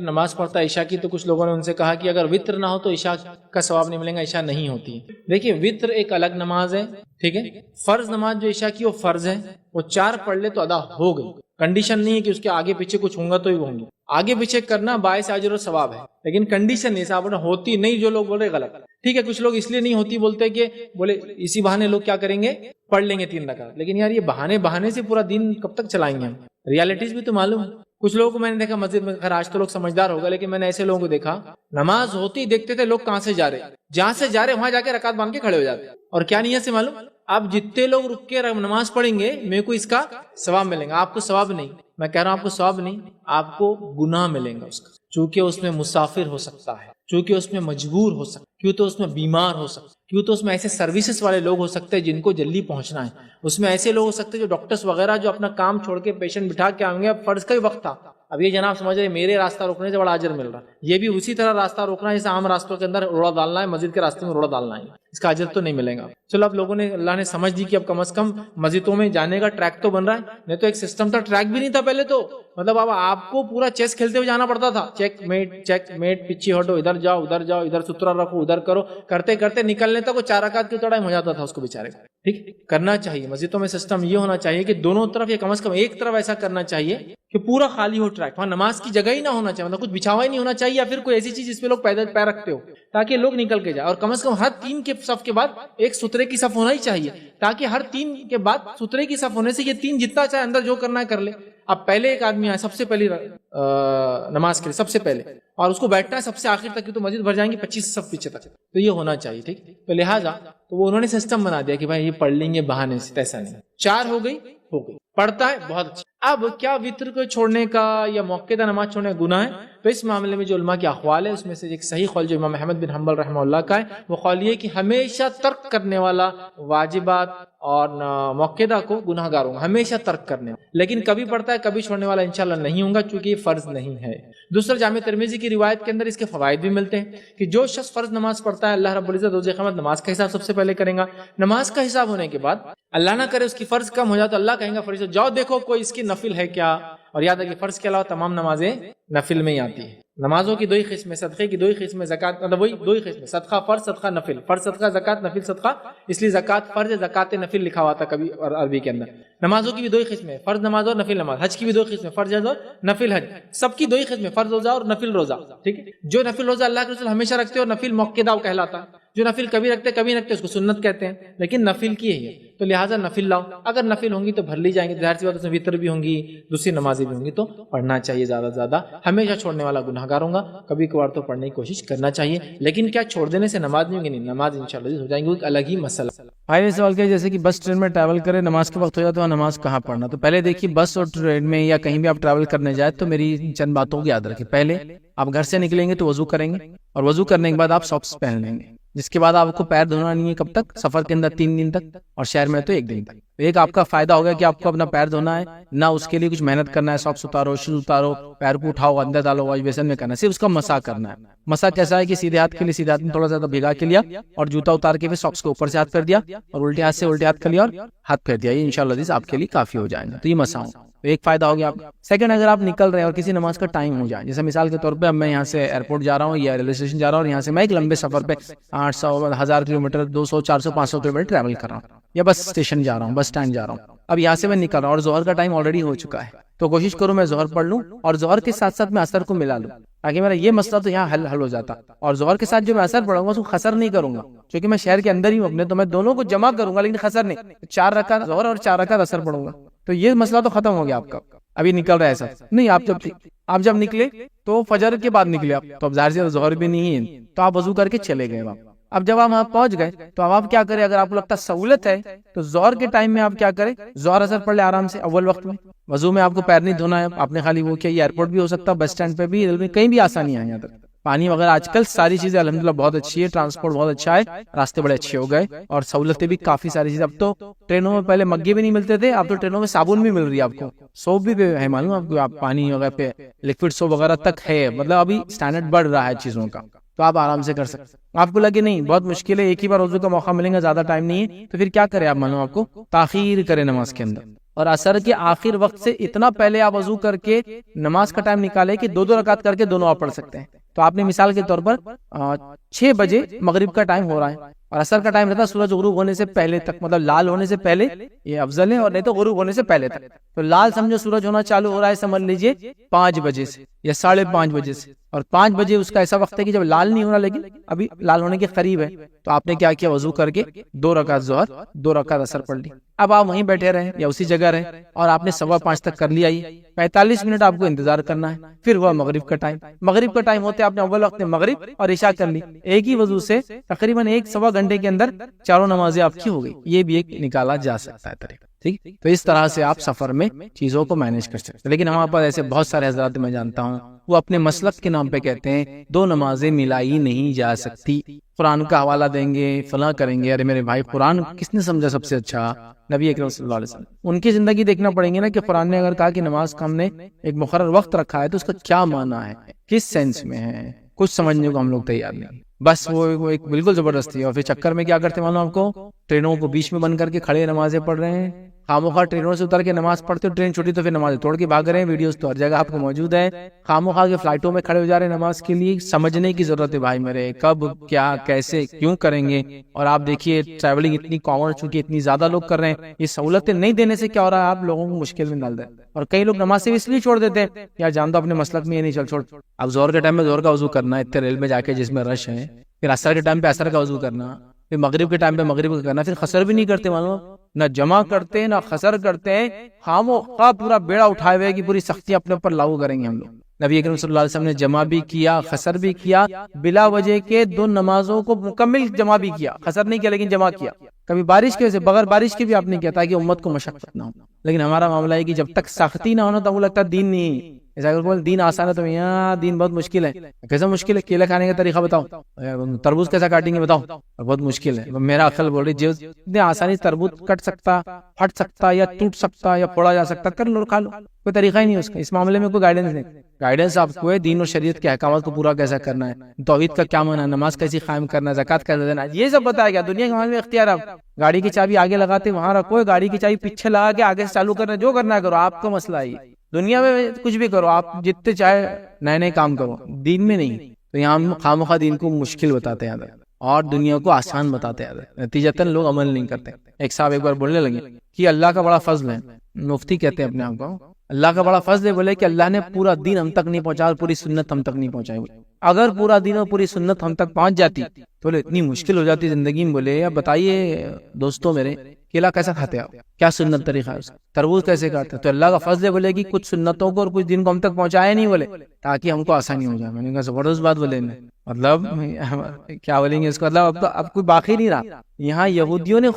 نماز پڑھتا ہے عشاء کی، تو کچھ لوگوں نے ان سے کہا کہ اگر وطر نہ ہو تو عشاء کا ثواب نہیں ملے گا، عشاء نہیں ہوتی ہے۔ دیکھیے وطر ایک الگ نماز ہے، ٹھیک ہے، فرض نماز جو عشاء کی وہ فرض ہے، وہ 4 پڑھ لے تو ادا ہو گئی، کنڈیشن نہیں ہے کہ اس کے آگے پیچھے کچھ ہوں گا تو ہی ہوں گے، آگے پیچھے کرنا باعث اجر و ثواب ہے، لیکن کنڈیشن نہیں، صاحب ہوتی نہیں، جو لوگ بول رہے غلط، ٹھیک ہے۔ کچھ لوگ اس لیے نہیں ہوتی بولتے کہ بولے اسی بہانے لوگ کیا کریں گے، پڑھ لیں گے 3 رکعت، لیکن یار یہ بہانے سے پورا دن کب تک چلائیں گے ہم، ریالٹیز بھی تو معلوم ہے۔ کچھ لوگوں کو میں نے دیکھا مسجد میں، خیر آج تو لوگ سمجھدار ہوگا، لیکن میں نے ایسے لوگوں کو دیکھا نماز ہوتی دیکھتے تھے لوگ کہاں سے جا رہے، جہاں سے جا رہے وہاں جا کے رکعت باندھ کے کھڑے ہو جاتے، اور کیا نیت سے معلوم، آپ جتنے لوگ رک کے نماز پڑھیں گے میرے کو اس کا ثواب ملے گا، آپ کو ثواب نہیں، میں کہہ رہا ہوں آپ کو ثواب نہیں، آپ کو گناہ ملیں گا اس کا، چونکہ اس میں مسافر ہو سکتا ہے، چونکہ اس میں مجبور ہو سکتا ہے، کیوں تو اس میں بیمار ہو سکتا ہے، کیوں تو اس میں ایسے سروسز والے لوگ ہو سکتے ہیں جن کو جلدی پہنچنا ہے، اس میں ایسے لوگ ہو سکتے ہیں جو ڈاکٹرز وغیرہ جو اپنا کام چھوڑ کے پیشنٹ بٹھا کے آئیں گے، اب فرض کا ہی وقت تھا، اب یہ جناب سمجھ رہے میرے راستہ روکنے سے بڑا اجر مل رہا ہے، یہ بھی اسی طرح راستہ روکنا ہے جیسے عام راستوں کے اندر روڑا ڈالنا ہے، مسجد کے راستے میں روڑا ڈالنا ہے، اس کا اجر تو نہیں ملے گا۔ چلو اب لوگوں نے اللہ نے سمجھ دی کہ اب کم از کم مسجدوں میں جانے کا ٹریک تو بن رہا ہے، نہیں تو ایک سسٹم تھا، ٹریک بھی نہیں تھا پہلے تو، مطلب اب آپ کو پورا چیس کھیلتے ہوئے جانا پڑتا تھا، چیک میٹ پیچھے ہٹو، ادھر جاؤ ادھر سترا رکھو، ادھر کرو، کرتے کرتے نکلنے تک وہ 4 رکعت کی ٹائم ہو جاتا تھا اس کو بیچارے کو، ٹھیک کرنا چاہیے مسجدوں میں سسٹم یہ ہونا چاہیے کہ دونوں طرف یا کم از کم ایک طرف ایسا کرنا چاہیے کہ پورا خالی ہو ٹریک، وہاں نماز کی جگہ ہی نہ ہونا چاہیے، مطلب کچھ بچھاوا ہی نہیں ہونا چاہیے، یا پھر کوئی ایسی چیز جس پہ لوگ پیدل پیر رکھتے ہو تاکہ لوگ نکل کے جائے، اور کم از کم ہر 3 کے صف کے بعد ایک سترے کی صف ہونا ہی چاہیے، تاکہ ہر 3 کے بعد سترے کی صف ہونے سے یہ 3 جتنا چاہے اندر جو کرنا ہے کر لے۔ اب پہلے ایک آدمی آئے سب سے پہلی نماز کے لیے، سب سے پہلے، اور اس کو بیٹھنا ہے سب سے آخر تک، تو مسجد بھر جائیں گے 25 صف پیچھے تک، تو یہ ہونا چاہیے، ٹھیک، تو لہٰذا تو وہ انہوں نے سسٹم بنا دیا کہ بھائی یہ پڑھ لیں گے بہانے سے، ایسا نہیں، 4 ہو گئی پڑھتا ہے بہت اچھا۔ اب کیا وطر کو چھوڑنے کا یا موقعہ نماز چھوڑنے کا گناہ ہے؟ تو اس معاملے میں جو علماء کے اقوال ہے اس میں سے ایک صحیح قول جو امام احمد بن حنبل رحمہ اللہ کا ہے، وہ قول یہ کہ ہمیشہ ترک کرنے والا واجبات اور موقعہ کو گناہ گار ہوگا، ہمیشہ ترک کرنے والا، لیکن کبھی پڑھتا ہے کبھی چھوڑنے والا انشاءاللہ نہیں ہوگا، چونکہ یہ فرض نہیں ہے۔ دوسرا جامع ترمذی کی روایت کے اندر اس کے فوائد بھی ملتے ہیں کہ جو شخص فرض نماز پڑھتا ہے اللہ رب العزت روز قیامت نماز کا حساب سب سے پہلے کریں گا، نماز کا حساب ہونے کے بعد اللہ نہ کرے اس کی فرض کم ہو جائے تو اللہ کہیں گا فرشتوں جاؤ دیکھو کوئی اس کی نفل ہے کیا، اور یاد ہے کہ فرض کے علاوہ تمام نمازیں نفل میں ہی آتی ہیں، نمازوں کی 2 ہی قسمیں، صدقے کی 2 ہی قسمیں، زکات مطلب وہی 2 ہی قسمیں، صدقہ فرض، صدقہ نفل، فرض صدقہ زکات، نفل صدقہ، اس لیے زکات فرض ہے، زکات نفل لکھا ہوا تھا کبھی اور عربی کے اندر۔ نمازوں کی بھی 2 ہی قسمیں، فرض نماز اور نفل نماز، حج کی بھی 2 قسمیں، فرض حج اور نفل حج، سب کی 2 ہی قسمیں، فرض روزہ اور نفل روزہ، ٹھیک ہے۔ جو نفل روزہ اللہ کے رسول ہمیشہ رکھتے ہیں اور نفل موقع کہلاتا ہے، جو نفل کبھی رکھتے کبھی رکھتے اس کو سنت کہتے ہیں، لیکن نفل کی ہے، تو لہٰذا نفل لاؤ، اگر نفل ہوں گی تو بھر لی جائیں گے، ظاہر سی بات اس میں وطر بھی ہوں گی، دوسری نمازیں بھی ہوں گی، تو پڑھنا چاہیے زیادہ سے زیادہ، ہمیشہ چھوڑنے والا گناہ گار ہوگا، کبھی کبھار تو پڑھنے کی کوشش کرنا چاہیے، لیکن کیا چھوڑ دینے سے نماز نہیں ہوگی؟ نہیں، نماز انشاءاللہ ہو جائیں گی، ایک الگ ہی مسئلہ۔ آئے سوال کیا جیسے کہ بس ٹرین میں ٹریول کرے، نماز کے وقت ہو جاتا ہے، نماز کہاں پڑھنا؟ تو پہلے دیکھیے بس اور ٹرین میں یا کہیں بھی آپ ٹریول کرنے جائیں تو میری چند باتوں کو یاد رکھیں۔ پہلے آپ گھر سے نکلیں گے تو وضو کریں گے، اور وضو کرنے کے بعد آپ ساکس پہن لیں گے، جس کے بعد آپ کو پیر دھونا نہیں ہے، کب تک؟ سفر کے اندر 3 دن تک، اور شہر میں تو 1 دن تک۔ ایک آپ کا فائدہ ہوگا کہ آپ کو اپنا پیر دھونا ہے، نہ اس کے لیے کچھ محنت کرنا ہے، ساکس اتارو، شوز اتارو، پیر کو اٹھاؤ، اندر ڈالو، واش بیسن میں کرنا ہے، صرف اس کا مسح کرنا ہے۔ مسح کیسا ہے کہ سیدھے ہاتھ کے لیے سیدھے ہاتھ میں تھوڑا سا بھگا کے لیا، اور جوتا اتار کے پھر ساکس کو اوپر سے ہاتھ کر دیا، اور الٹے ہاتھ سے الٹے ہاتھ کر لیا اور ہاتھ پھیر دیا، یہ انشاءاللہ آپ کے لیے کافی ہو جائے گا۔ تو یہ مسح ہو، تو ایک فائدہ ہو گیا آپ۔ سیکنڈ، اگر آپ نکل رہے ہیں اور کسی نماز کا ٹائم ہو جائے، جیسے مثال کے طور پہ اب میں یہاں سے ایئرپورٹ جا رہا ہوں یا ریلوے اسٹیشن جا رہا ہوں، اور یہاں سے میں ایک لمبے سفر پہ 800 1000 کلومیٹر 200 400 500 کلومیٹر ٹریول کر رہا ہوں، یا بس اسٹیشن جا رہا ہوں، بس اسٹینڈ جا رہا ہوں، اب یہاں سے میں نکل رہا ہوں اور ظہر کا ٹائم آلریڈی ہو چکا ہے، تو کوشش کروں میں ظہر پڑھ لوں اور ظہر کے ساتھ ساتھ میں عصر کو ملا لوں، تاکہ میرا یہ مسئلہ تو یہاں حل ہو جاتا، اور ظہر کے ساتھ جو میں عصر پڑھوں گا اس کو خسر نہیں کروں گا، کیونکہ میں شہر کے اندر ہی ہوں اپنے، تو میں دونوں کو جمع کروں گا لیکن خسر نہیں، 4 رکعت ظہر اور 4 رکعت عصر پڑھوں گا، تو یہ مسئلہ تو ختم ہو گیا آپ کا۔ ابھی نکل رہا ہے ایسا نہیں، آپ جب نکلے تو فجر کے بعد نکلے آپ، تو اب ظاہر سے ظہر بھی نہیں ہے، تو آپ وضو کر کے چلے گئے وہاں۔ اب جب آپ وہاں پہنچ گئے تو اب آپ کیا کریں؟ اگر آپ کو لگتا ہے سہولت ہے تو ظہر کے ٹائم میں آپ کیا کریں؟ ظہر اثر پڑھ لے آرام سے اول وقت میں، وضو میں آپ کو پیر نہیں دھونا ہے، آپ نے خالی وہ کیا، یہ ایئرپورٹ بھی ہو سکتا ہے، بس اسٹینڈ پہ بھی، ریلوے کہیں بھی آسانی ہے، یہاں تک پانی وغیرہ آج کل ساری چیزیں الحمدللہ بہت اچھی ہے، ٹرانسپورٹ بہت اچھا ہے، راستے بڑے اچھے ہو گئے اور سہولتیں بھی کافی ساری چیزیں، اب تو ٹرینوں میں پہلے مگے بھی نہیں ملتے تھے، اب تو ٹرینوں میں صابن بھی مل رہی ہے آپ کو، سوپ بھی ہے معلوم آپ کو، آپ پانی وغیرہ پہ لکوڈ سوپ وغیرہ تک ہے، مطلب ابھی اسٹینڈرڈ بڑھ رہا ہے چیزوں کا، تو آپ آرام سے کر سکتے۔ آپ کو لگے نہیں بہت مشکل ہے، ایک ہی بار وضو کا موقع ملے گا، زیادہ ٹائم نہیں ہے، تو پھر کیا کریں آپ؟ معلوم آپ کو تاخیر کریں نماز کے اندر، اور عصر کے آخر وقت سے اتنا پہلے آپ وضو کر کے نماز کا ٹائم نکالے کہ 2 رکعت کر کے دونوں آپ پڑھ سکتے ہیں. تو آپ نے مثال کے طور پر 6 بجے مغرب کا ٹائم ہو رہا ہے اور عصر کا ٹائم رہتا ہے سورج غروب ہونے سے پہلے تک، مطلب لال ہونے سے پہلے یہ افضل ہے، اور نہیں تو غروب ہونے سے پہلے تک. تو لال سمجھو سورج ہونا چالو ہو رہا ہے سمجھ لیجئے 5 بجے سے یا 5:30 بجے سے، اور 5 بجے اس کا ایسا وقت ہے کہ جب لال نہیں ہو رہا لیکن ابھی لال ہونے کے قریب ہے. تو آپ نے کیا کیا، وضو کر کے 2 رکعت ظہر 2 رکعت عصر پڑھ لی. اب آپ وہیں بیٹھے رہیں یا اسی جگہ رہیں اور آپ نے 5:15 تک کر لیا. 45 منٹ آپ کو انتظار کرنا ہے. پھر ہوا مغرب کا ٹائم. مغرب کا ٹائم ہوتے آپ نے اول وقت میں مغرب اور عشاء کر لی. ایک ہی وضو سے تقریباً 1-1.25 گھنٹے کے اندر چاروں نمازیں آپ کی ہو گئی. یہ بھی ایک نکالا جا سکتا ہے طریقہ. ٹھیک، تو اس طرح سے آپ سفر میں چیزوں کو مینج کر سکتے ہیں. لیکن ہمارے پاس ایسے بہت سارے حضرات میں جانتا ہوں وہ اپنے مسلک کے نام پہ کہتے ہیں 2 نمازیں ملائی نہیں جا سکتی. قرآن کا حوالہ دیں گے، فلاں کریں گے. ارے میرے بھائی، قرآن کس نے سمجھا سب سے اچھا؟ نبی اکرم صلی اللہ علیہ وسلم. ان کی زندگی دیکھنا پڑیں گے نا کہ قرآن نے اگر کہا کہ نماز کا ہم نے ایک مقرر وقت رکھا ہے تو اس کا کیا معنی ہے، کس سینس میں ہے، کچھ سمجھنے کو ہم لوگ تیار نہیں. بس وہ ایک بالکل زبردستی. اور پھر چکر میں کیا کرتے معلوم آپ کو، ٹرینوں کو بیچ میں بند کر کے کھڑے نمازیں پڑھ رہے ہیں. خاموخواہ ٹرینوں سے اتر کے نماز پڑھتے ہو، ٹرین چھوٹی تو پھر نماز توڑ کے بھاگ رہے ہیں. ویڈیوز تو ہر جگہ آپ کو موجود ہے. خاموخواہ کے فلائٹوں میں کھڑے ہو جا رہے ہیں نماز کے لیے. سمجھنے کی ضرورت ہے بھائی میرے، کب کیا کیسے کیوں کریں گے. اور آپ دیکھیے ٹریولنگ اتنی کامن چونکہ اتنی زیادہ لوگ کر رہے ہیں، یہ سہولتیں نہیں دینے سے کیا ہو رہا ہے، آپ لوگوں کو مشکل میں ڈال دیں. اور کئی لوگ نماز سے اس لیے چھوڑ دیتے ہیں یا جان دو اپنے مسلک میں یہ نہیں، چل چھوڑ. اب زور کے ٹائم میں زور کا وضو کرنا ہے اتنے ریل میں جا کے جس میں رش ہے، پھر عصر کے ٹائم پہ عصر کا وضو کرنا، پھر مغرب کے ٹائم پہ مغرب کا کرنا، پھر خسر بھی نہیں کرتے معلوم، نہ جمع کرتے نہ خسر کرتے ہیں. خاموخواہ پورا بیڑا اٹھائے ہوئے کہ پوری سختی اپنے اوپر لاگو کریں گے ہم لوگ. نبی اکرم صلی اللہ علیہ وسلم نے جمع بھی کیا، خسر بھی کیا، بلا وجہ کے 2 نمازوں کو مکمل جمع بھی کیا. خسر نہیں کیا لیکن جمع کیا. کبھی بارش کی وجہ سے، بغیر بارش کے بھی آپ نے کیا تاکہ امت کو مشقت نہ ہو. لیکن ہمارا معاملہ ہے کہ جب تک سختی نہ ہونا تو وہ لگتا ہے دین نہیں. ایسا اگر کوئی دین آسان ہے تو یہاں دین بہت مشکل ہے. کیسا مشکل ہے؟ کیلا کھانے کا طریقہ بتاؤ، تربوز کیسا کاٹیں گے بتاؤ، بہت مشکل ہے. میرا عقل بول رہی جو اتنی آسانی تربوز کٹ سکتا، پھٹ سکتا یا ٹوٹ سکتا یا پھوڑا جا سکتا، کر لو، کھا لو. کوئی طریقہ ہی نہیں اس کا. اس معاملے میں کوئی گائیڈنس نہیں. گائیڈنس آپ کو ہے دین اور شریعت کے احکامات کو پورا کیسا کرنا ہے، توحید کا کیا معنی ہے، نماز کیسی قائم کرنا ہے، زکات کیسے دینا ہے، یہ سب بتایا گیا. دنیا کے معاملے میں اختیار آپ گاڑی کی چابی آگے لگاتے وہاں رکھو، گاڑی کی چابی پیچھے لگا کے آگے سے چالو کرنا، جو کرنا ہے کرو. آپ کا مسئلہ ہے دنیا میں کچھ بھی کرو، آپ جتنے چاہے نئے کام کرو، دین میں نہیں. تو یہاں ہم خامخواہ دین کو مشکل بتاتے ہیں اور دنیا کو آسان بتاتے ہیں. نتیجتاً لوگ عمل نہیں کرتے. ایک صاحب ایک بار بولنے لگے کہ اللہ کا بڑا فضل ہے، مفتی کہتے ہیں اپنے آپ کو، اللہ کا بڑا فضل ہے. بولے کہ اللہ نے پورا دین ہم تک نہیں پہنچا اور پوری سنت ہم تک نہیں پہنچائی. اگر پورا دین اور پوری سنت ہم تک پہنچ جاتی تو بولے اتنی مشکل ہو جاتی زندگی میں. بولے اب بتائیے دوستوں میرے، کیلا کیسا کھاتے آپ، کیا سنت طریقہ ہے اس کا، تربوز کیسے کھاتے؟ تو اللہ کا فضل ہے بولے کہ کچھ سنتوں کو اور کچھ دین کو ہم تک پہنچایا نہیں، بولے تاکہ ہم کو آسانی ہو جائے. میں نے کہا زبردست بات بولے. مطلب کیا بولیں گے اس کو، مطلب اب کوئی باقی نہیں رہا. یہاں یہودیوں نے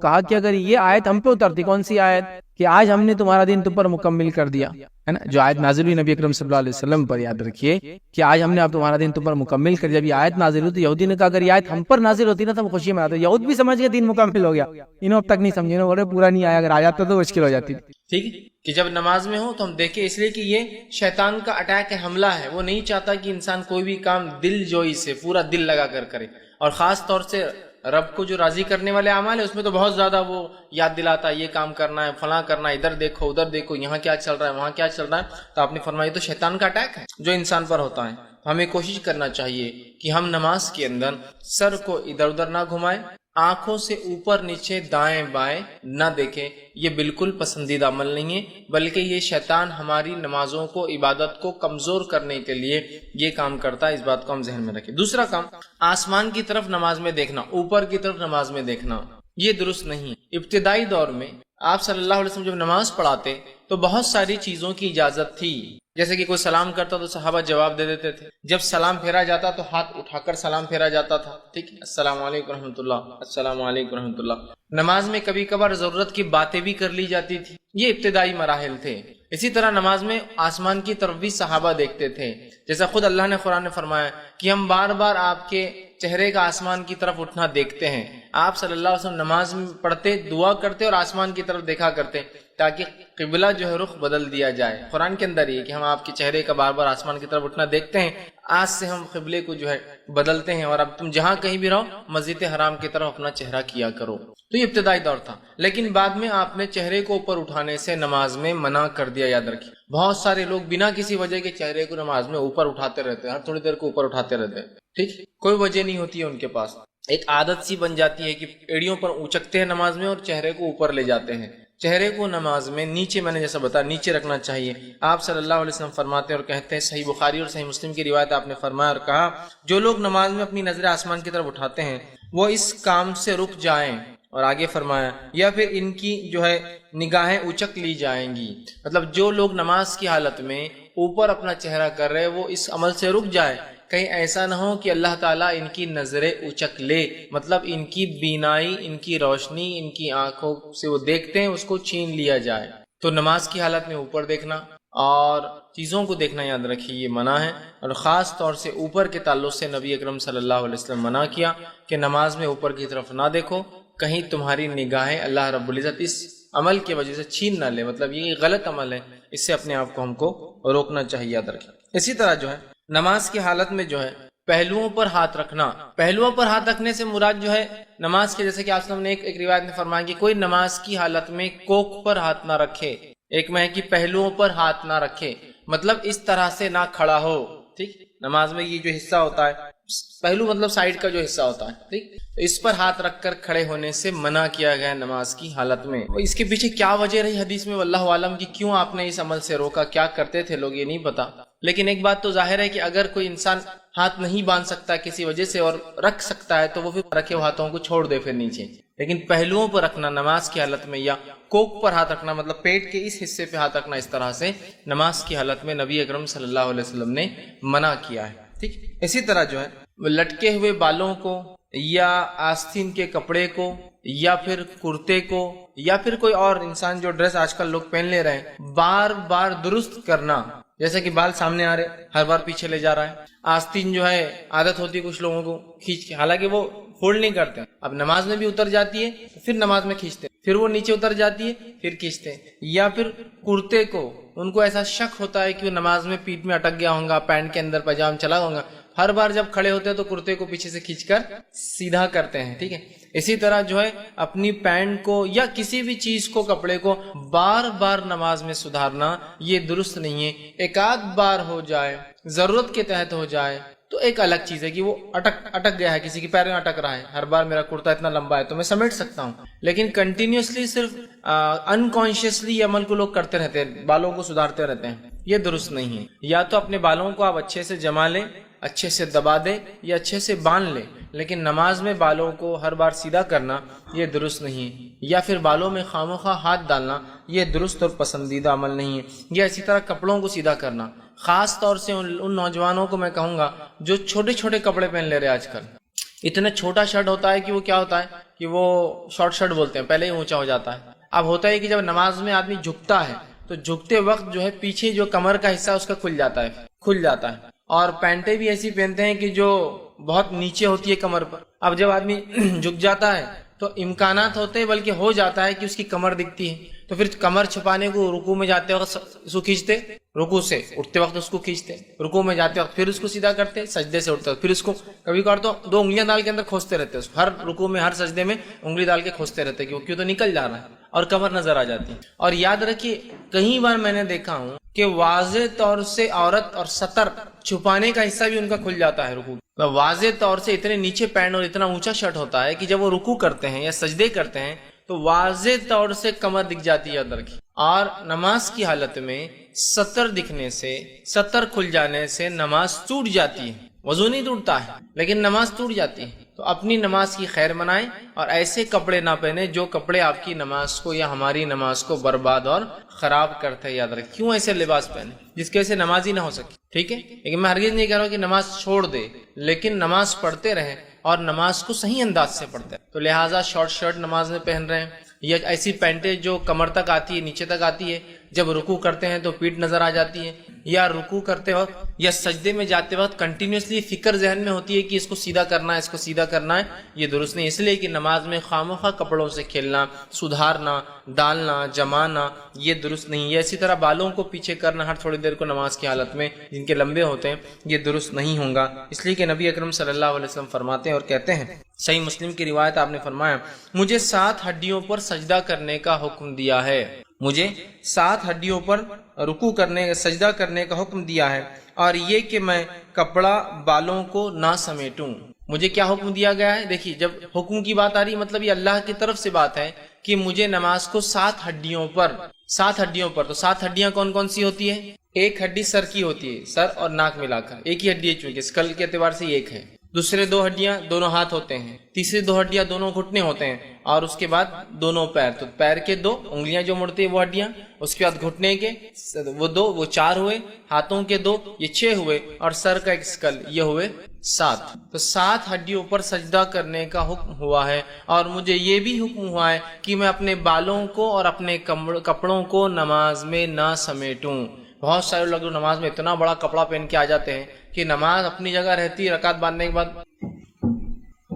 کہا کہ اگر یہ آیت ہم پہ اترتی، کون سی آیت، کہ آج ہم نے تمہارا دین تم پر مکمل کر دیا ہے نا، جو آیت نازل ہوئی نبی اکرم صلی اللہ علیہ وسلم پر، یاد رکھیے کہ آج ہم نے اب تمہارا دین تم پر مکمل کر دیا. جب یہ آیت نازل ہوئی تو یہودی نے کہا اگر یہ آیت ہم پر نازل ہوتی نا تو ہم خوشی مناتے. یہود بھی سمجھ گئے دین مکمل ہو گیا، انہوں اب تک نہیں سمجھے، انہوں نے پورا نہیں آیا، اگر آ جاتا تو مشکل ہو جاتی. ٹھیک ہے کہ جب نماز میں ہو تو ہم دیکھیں، اس لیے کہ یہ شیطان کا اٹیک ہے، حملہ ہے. وہ نہیں چاہتا کہ انسان کوئی بھی کام دل جوئی سے پورا دل لگا کر کرے. اور خاص طور سے رب کو جو راضی کرنے والے اعمال ہے اس میں تو بہت زیادہ وہ یاد دلاتا ہے یہ کام کرنا ہے، فلاں کرنا ہے، ادھر دیکھو ادھر دیکھو، یہاں کیا چل رہا ہے وہاں کیا چل رہا ہے. تو آپ نے فرمایا تو شیطان کا اٹیک ہے جو انسان پر ہوتا ہے. ہمیں کوشش کرنا چاہیے کہ ہم نماز کے اندر سر کو ادھر ادھر نہ گھمائیں، آنکھوں سے اوپر نیچے دائیں بائیں نہ دیکھیں. یہ بالکل پسندیدہ عمل نہیں ہے، بلکہ یہ شیطان ہماری نمازوں کو، عبادت کو کمزور کرنے کے لیے یہ کام کرتا ہے. اس بات کو ہم ذہن میں رکھیں. دوسرا کام، آسمان کی طرف نماز میں دیکھنا، اوپر کی طرف نماز میں دیکھنا، یہ درست نہیں. ابتدائی دور میں آپ صلی اللہ علیہ وسلم جب نماز پڑھاتے تو بہت ساری چیزوں کی اجازت تھی. جیسے کہ کوئی سلام کرتا تو صحابہ جواب دے دیتے تھے. جب سلام پھیرا جاتا تو ہاتھ اٹھا کر سلام پھیرا جاتا تھا. ٹھیک ہے، السلام علیکم رحمۃ اللہ، السلام علیکم رحمۃ اللہ. نماز میں کبھی کبھار ضرورت کی باتیں بھی کر لی جاتی تھی. یہ ابتدائی مراحل تھے. اسی طرح نماز میں آسمان کی طرف بھی صحابہ دیکھتے تھے. جیسا خود اللہ نے قرآن میں فرمایا کہ ہم بار بار آپ کے چہرے کا آسمان کی طرف اٹھنا دیکھتے ہیں. آپ صلی اللہ علیہ وسلم نماز میں پڑھتے, دعا کرتے اور آسمان کی طرف دیکھا کرتے تاکہ قبلہ جو ہے رخ بدل دیا جائے. قرآن کے اندر یہ کہ ہم آپ کے چہرے کا بار بار آسمان کی طرف اٹھنا دیکھتے ہیں, آج سے ہم قبلے کو جو ہے بدلتے ہیں اور اب تم جہاں کہیں بھی رہو مسجد حرام کی طرف اپنا چہرہ کیا کرو. تو یہ ابتدائی دور تھا, لیکن بعد میں آپ نے چہرے کو اوپر اٹھانے سے نماز میں منع کر دیا. یاد رکھیے, بہت سارے لوگ بنا کسی وجہ کے چہرے کو نماز میں اوپر اٹھاتے رہتے ہیں, ہر تھوڑی دیر کو اوپر اٹھاتے رہتے ہیں. ٹھیک, کوئی وجہ نہیں ہوتی ہے ان کے پاس, ایک عادت سی بن جاتی ہے کہ ایڑیوں پر اونچکتے ہیں نماز میں اور چہرے کو اوپر لے جاتے ہیں. چہرے کو نماز میں نیچے, میں نے جیسا بتایا نیچے رکھنا چاہیے. آپ صلی اللہ علیہ وسلم فرماتے ہیں اور کہتے ہیں, صحیح بخاری اور صحیح مسلم کی روایت آپ نے فرمایا اور کہا, جو لوگ نماز میں اپنی نظریں آسمان کی طرف اٹھاتے ہیں وہ اس کام سے رک جائیں. اور آگے فرمایا, یا پھر ان کی جو ہے نگاہیں اچک لی جائیں گی. مطلب جو لوگ نماز کی حالت میں اوپر اپنا چہرہ کر رہے وہ اس عمل سے رک جائے, کہیں ایسا نہ ہو کہ اللہ تعالیٰ ان کی نظریں اچک لے, مطلب ان کی بینائی, ان کی روشنی, ان کی آنکھوں سے وہ دیکھتے ہیں اس کو چھین لیا جائے. تو نماز کی حالت میں اوپر دیکھنا اور چیزوں کو دیکھنا یاد رکھیے یہ منع ہے, اور خاص طور سے اوپر کے تعلق سے نبی اکرم صلی اللہ علیہ وسلم منع کیا کہ نماز میں اوپر کی طرف نہ دیکھو, کہیں تمہاری نگاہیں اللہ رب العزت اس عمل کی وجہ سے چھین نہ لے. مطلب یہ غلط عمل ہے, اس سے اپنے آپ کو ہم کو روکنا چاہیے. یاد رکھیں. اسی طرح جو ہے نماز کی حالت میں جو ہے پہلوؤں پر ہاتھ رکھنا, پہلوؤں پر ہاتھ رکھنے سے مراد جو ہے نماز کے, جیسے کہ آپ نے ایک روایت میں فرمایا کہ کوئی نماز کی حالت میں کوکھ پر ہاتھ نہ رکھے. ایک میں ہے کہ پہلوؤں پر ہاتھ نہ رکھے, مطلب اس طرح سے نہ کھڑا ہو. ٹھیک, نماز میں یہ جو حصہ ہوتا ہے پہلو مطلب سائیڈ کا جو حصہ ہوتا ہے, ٹھیک, تو اس پر ہاتھ رکھ کر کھڑے ہونے سے منع کیا گیا نماز کی حالت میں. اس کے پیچھے کیا وجہ رہی حدیث میں واللہ عالم کی, کیوں آپ نے اس عمل سے روکا, کیا کرتے تھے لوگ, یہ نہیں پتا. لیکن ایک بات تو ظاہر ہے کہ اگر کوئی انسان ہاتھ نہیں باندھ سکتا کسی وجہ سے اور رکھ سکتا ہے تو وہ پھر رکھے ہاتھوں کو چھوڑ دے پھر نیچے. لیکن پہلوؤں پر رکھنا نماز کی حالت میں, یا کوک پر ہاتھ رکھنا مطلب پیٹ کے اس حصے پہ ہاتھ رکھنا, اس طرح سے نماز کی حالت میں نبی اکرم صلی اللہ علیہ وسلم نے منع کیا ہے. ٹھیک, اسی طرح جو ہے لٹکے ہوئے بالوں کو یا آستین کے کپڑے کو یا پھر کرتے کو یا پھر کوئی اور انسان جو ڈریس آج کل لوگ پہن لے رہے ہیں بار بار درست کرنا. جیسے کہ بال سامنے آ رہے ہر بار پیچھے لے جا رہا ہے. آستین جو ہے عادت ہوتی ہے کچھ لوگوں کو کھینچ کے, حالانکہ وہ فولڈ نہیں کرتے. اب نماز میں بھی اتر جاتی ہے پھر نماز میں کھینچتے, پھر وہ نیچے اتر جاتی ہے پھر کھینچتے. یا پھر کرتے کو, ان کو ایسا شک ہوتا ہے کہ وہ نماز میں پیٹ میں اٹک گیا ہوگا, پینٹ کے اندر پجام چلا ہوگا, ہر بار جب کھڑے ہوتے ہیں تو کرتے کو پیچھے سے کھینچ کر سیدھا کرتے ہیں. ٹھیک ہے, اسی طرح جو ہے اپنی پینٹ کو یا کسی بھی چیز کو, کپڑے کو بار بار نماز میں سدھارنا یہ درست نہیں ہے. ایک آدھ بار ہو جائے, ضرورت کے تحت ہو جائے تو ایک الگ چیز ہے کہ وہ اٹک گیا ہے, کسی کے پیر میں اٹک رہا ہے, ہر بار میرا کرتا اتنا لمبا ہے تو میں سمیٹ سکتا ہوں. لیکن کنٹینیوسلی صرف انکانشیسلی یہ عمل کو لوگ کرتے رہتے ہیں, بالوں کو سدھارتے رہتے ہیں, یہ درست نہیں ہے. یا تو اپنے بالوں کو آپ اچھے سے جما لیں, اچھے سے دبا دے یا اچھے سے باندھ لے, لیکن نماز میں بالوں کو ہر بار سیدھا کرنا یہ درست نہیں ہے. یا پھر بالوں میں خواہ ہاتھ ڈالنا یہ درست اور پسندیدہ عمل نہیں ہے. یا اسی طرح کپڑوں کو سیدھا کرنا, خاص طور سے ان نوجوانوں کو میں کہوں گا جو چھوٹے چھوٹے کپڑے پہن لے رہے آج کل. اتنا چھوٹا شرٹ ہوتا ہے کہ وہ کیا ہوتا ہے کہ وہ شارٹ شرٹ بولتے ہیں, پہلے ہی اونچا ہو جاتا ہے. اب ہوتا ہے کہ جب نماز میں آدمی جھکتا ہے تو جھکتے وقت جو ہے پیچھے جو کمر کا حصہ اس کا کھل جاتا ہے. اور پینٹیں بھی ایسی پہنتے ہیں کہ جو بہت نیچے ہوتی ہے کمر پر. اب جب آدمی جھک جاتا ہے تو امکانات ہوتے ہیں, بلکہ ہو جاتا ہے کہ اس کی کمر دکھتی ہے, تو پھر کمر چھپانے کو رکوع میں جاتے وقت اس کو کھینچتے, رکوع سے اٹھتے وقت اس کو کھینچتے, رکوع میں جاتے وقت پھر اس کو سیدھا کرتے, سجدے سے اٹھتے وقت پھر اس کو کبھی کبھار تو 2 انگلیاں ڈال کے اندر کھوستے رہتے, اس ہر رکوع میں ہر سجدے میں انگلی ڈال کے کھوستے رہتے کہ وہ کیوں تو نکل جا رہا ہے اور کمر نظر آ جاتی ہے. اور یاد رکھیے کئی بار میں نے دیکھا ہوں کہ واضح طور سے عورت اور سطر چھپانے کا حصہ بھی ان کا کھل جاتا ہے رکوع. واضح طور سے اتنے نیچے پینٹ اور اتنا اونچا شرٹ ہوتا ہے کہ جب وہ رکوع کرتے ہیں یا سجدے کرتے ہیں تو واضح طور سے کمر دکھ جاتی ہے اندر کی. اور نماز کی حالت میں سطر دکھنے سے, سطر کھل جانے سے نماز ٹوٹ جاتی ہے. وضو نہیں ٹوٹتا ہے لیکن نماز ٹوٹ جاتی ہے. تو اپنی نماز کی خیر منائیں اور ایسے کپڑے نہ پہنے جو کپڑے آپ کی نماز کو یا ہماری نماز کو برباد اور خراب کرتے ہیں. یاد رکھیں, کیوں ایسے لباس پہنے جس کی وجہ سے نماز ہی نہ ہو سکے. ٹھیک ہے, لیکن میں ہرگز نہیں کہہ رہا ہوں کہ نماز چھوڑ دے, لیکن نماز پڑھتے رہیں اور نماز کو صحیح انداز سے پڑھتے ہیں. تو لہٰذا شارٹ شرٹ نماز میں پہن رہے ہیں یا ایسی پینٹیں جو کمر تک آتی ہے, نیچے تک آتی ہے, جب رکوع کرتے ہیں تو پیٹھ نظر آ جاتی ہے, یا رکوع کرتے وقت یا سجدے میں جاتے وقت کنٹینیوسلی فکر ذہن میں ہوتی ہے کہ اس کو سیدھا کرنا ہے، اس کو سیدھا کرنا ہے، یہ درست نہیں. اس لیے کہ نماز میں خواہ کپڑوں سے کھیلنا، سدھارنا، ڈالنا، جمانا یہ درست نہیں ہے. اسی طرح بالوں کو پیچھے کرنا ہر تھوڑی دیر کو نماز کی حالت میں جن کے لمبے ہوتے ہیں یہ درست نہیں ہوگا. اس لیے کہ نبی اکرم صلی اللہ علیہ وسلم فرماتے ہیں اور کہتے ہیں، صحیح مسلم کی روایت آپ نے فرمایا، مجھے 7 ہڈیوں پر سجدہ کرنے کا حکم دیا ہے، مجھے 7 ہڈیوں پر رکوع کرنے سجدہ کرنے کا حکم دیا ہے، اور یہ کہ میں کپڑا بالوں کو نہ سمیٹوں. مجھے کیا حکم دیا گیا ہے؟ دیکھیے جب حکم کی بات آ رہی مطلب یہ اللہ کی طرف سے بات ہے کہ مجھے نماز کو 7 ہڈیوں پر تو 7 ہڈیاں کون کون سی ہوتی ہے؟ ایک ہڈی سر کی ہوتی ہے، سر اور ناک ملا کر ایک ہی ہڈی ہے، چونکہ اسکل کے اعتبار سے ایک ہے. دوسرے 2 ہڈیاں دونوں ہاتھ ہوتے ہیں، تیسری 2 ہڈیاں دونوں گھٹنے ہوتے ہیں، اور اس کے بعد دونوں پیر، تو پیر کے 2 انگلیاں جو مڑتی ہیں وہ ہڈیاں، اس کے بعد گھٹنے کے وہ 2 وہ 4 ہوئے، ہاتھوں کے 2 یہ 6 ہوئے، اور سر کا ایک اسکل یہ ہوئے 7. تو 7 ہڈیوں پر سجدہ کرنے کا حکم ہوا ہے، اور مجھے یہ بھی حکم ہوا ہے کہ میں اپنے بالوں کو اور اپنے کپڑوں کو نماز میں نہ سمیٹوں. بہت سارے لوگ نماز میں اتنا بڑا کپڑا پہن کے آ جاتے ہیں کہ نماز اپنی جگہ رہتی ہے، رکعت باندھنے کے بعد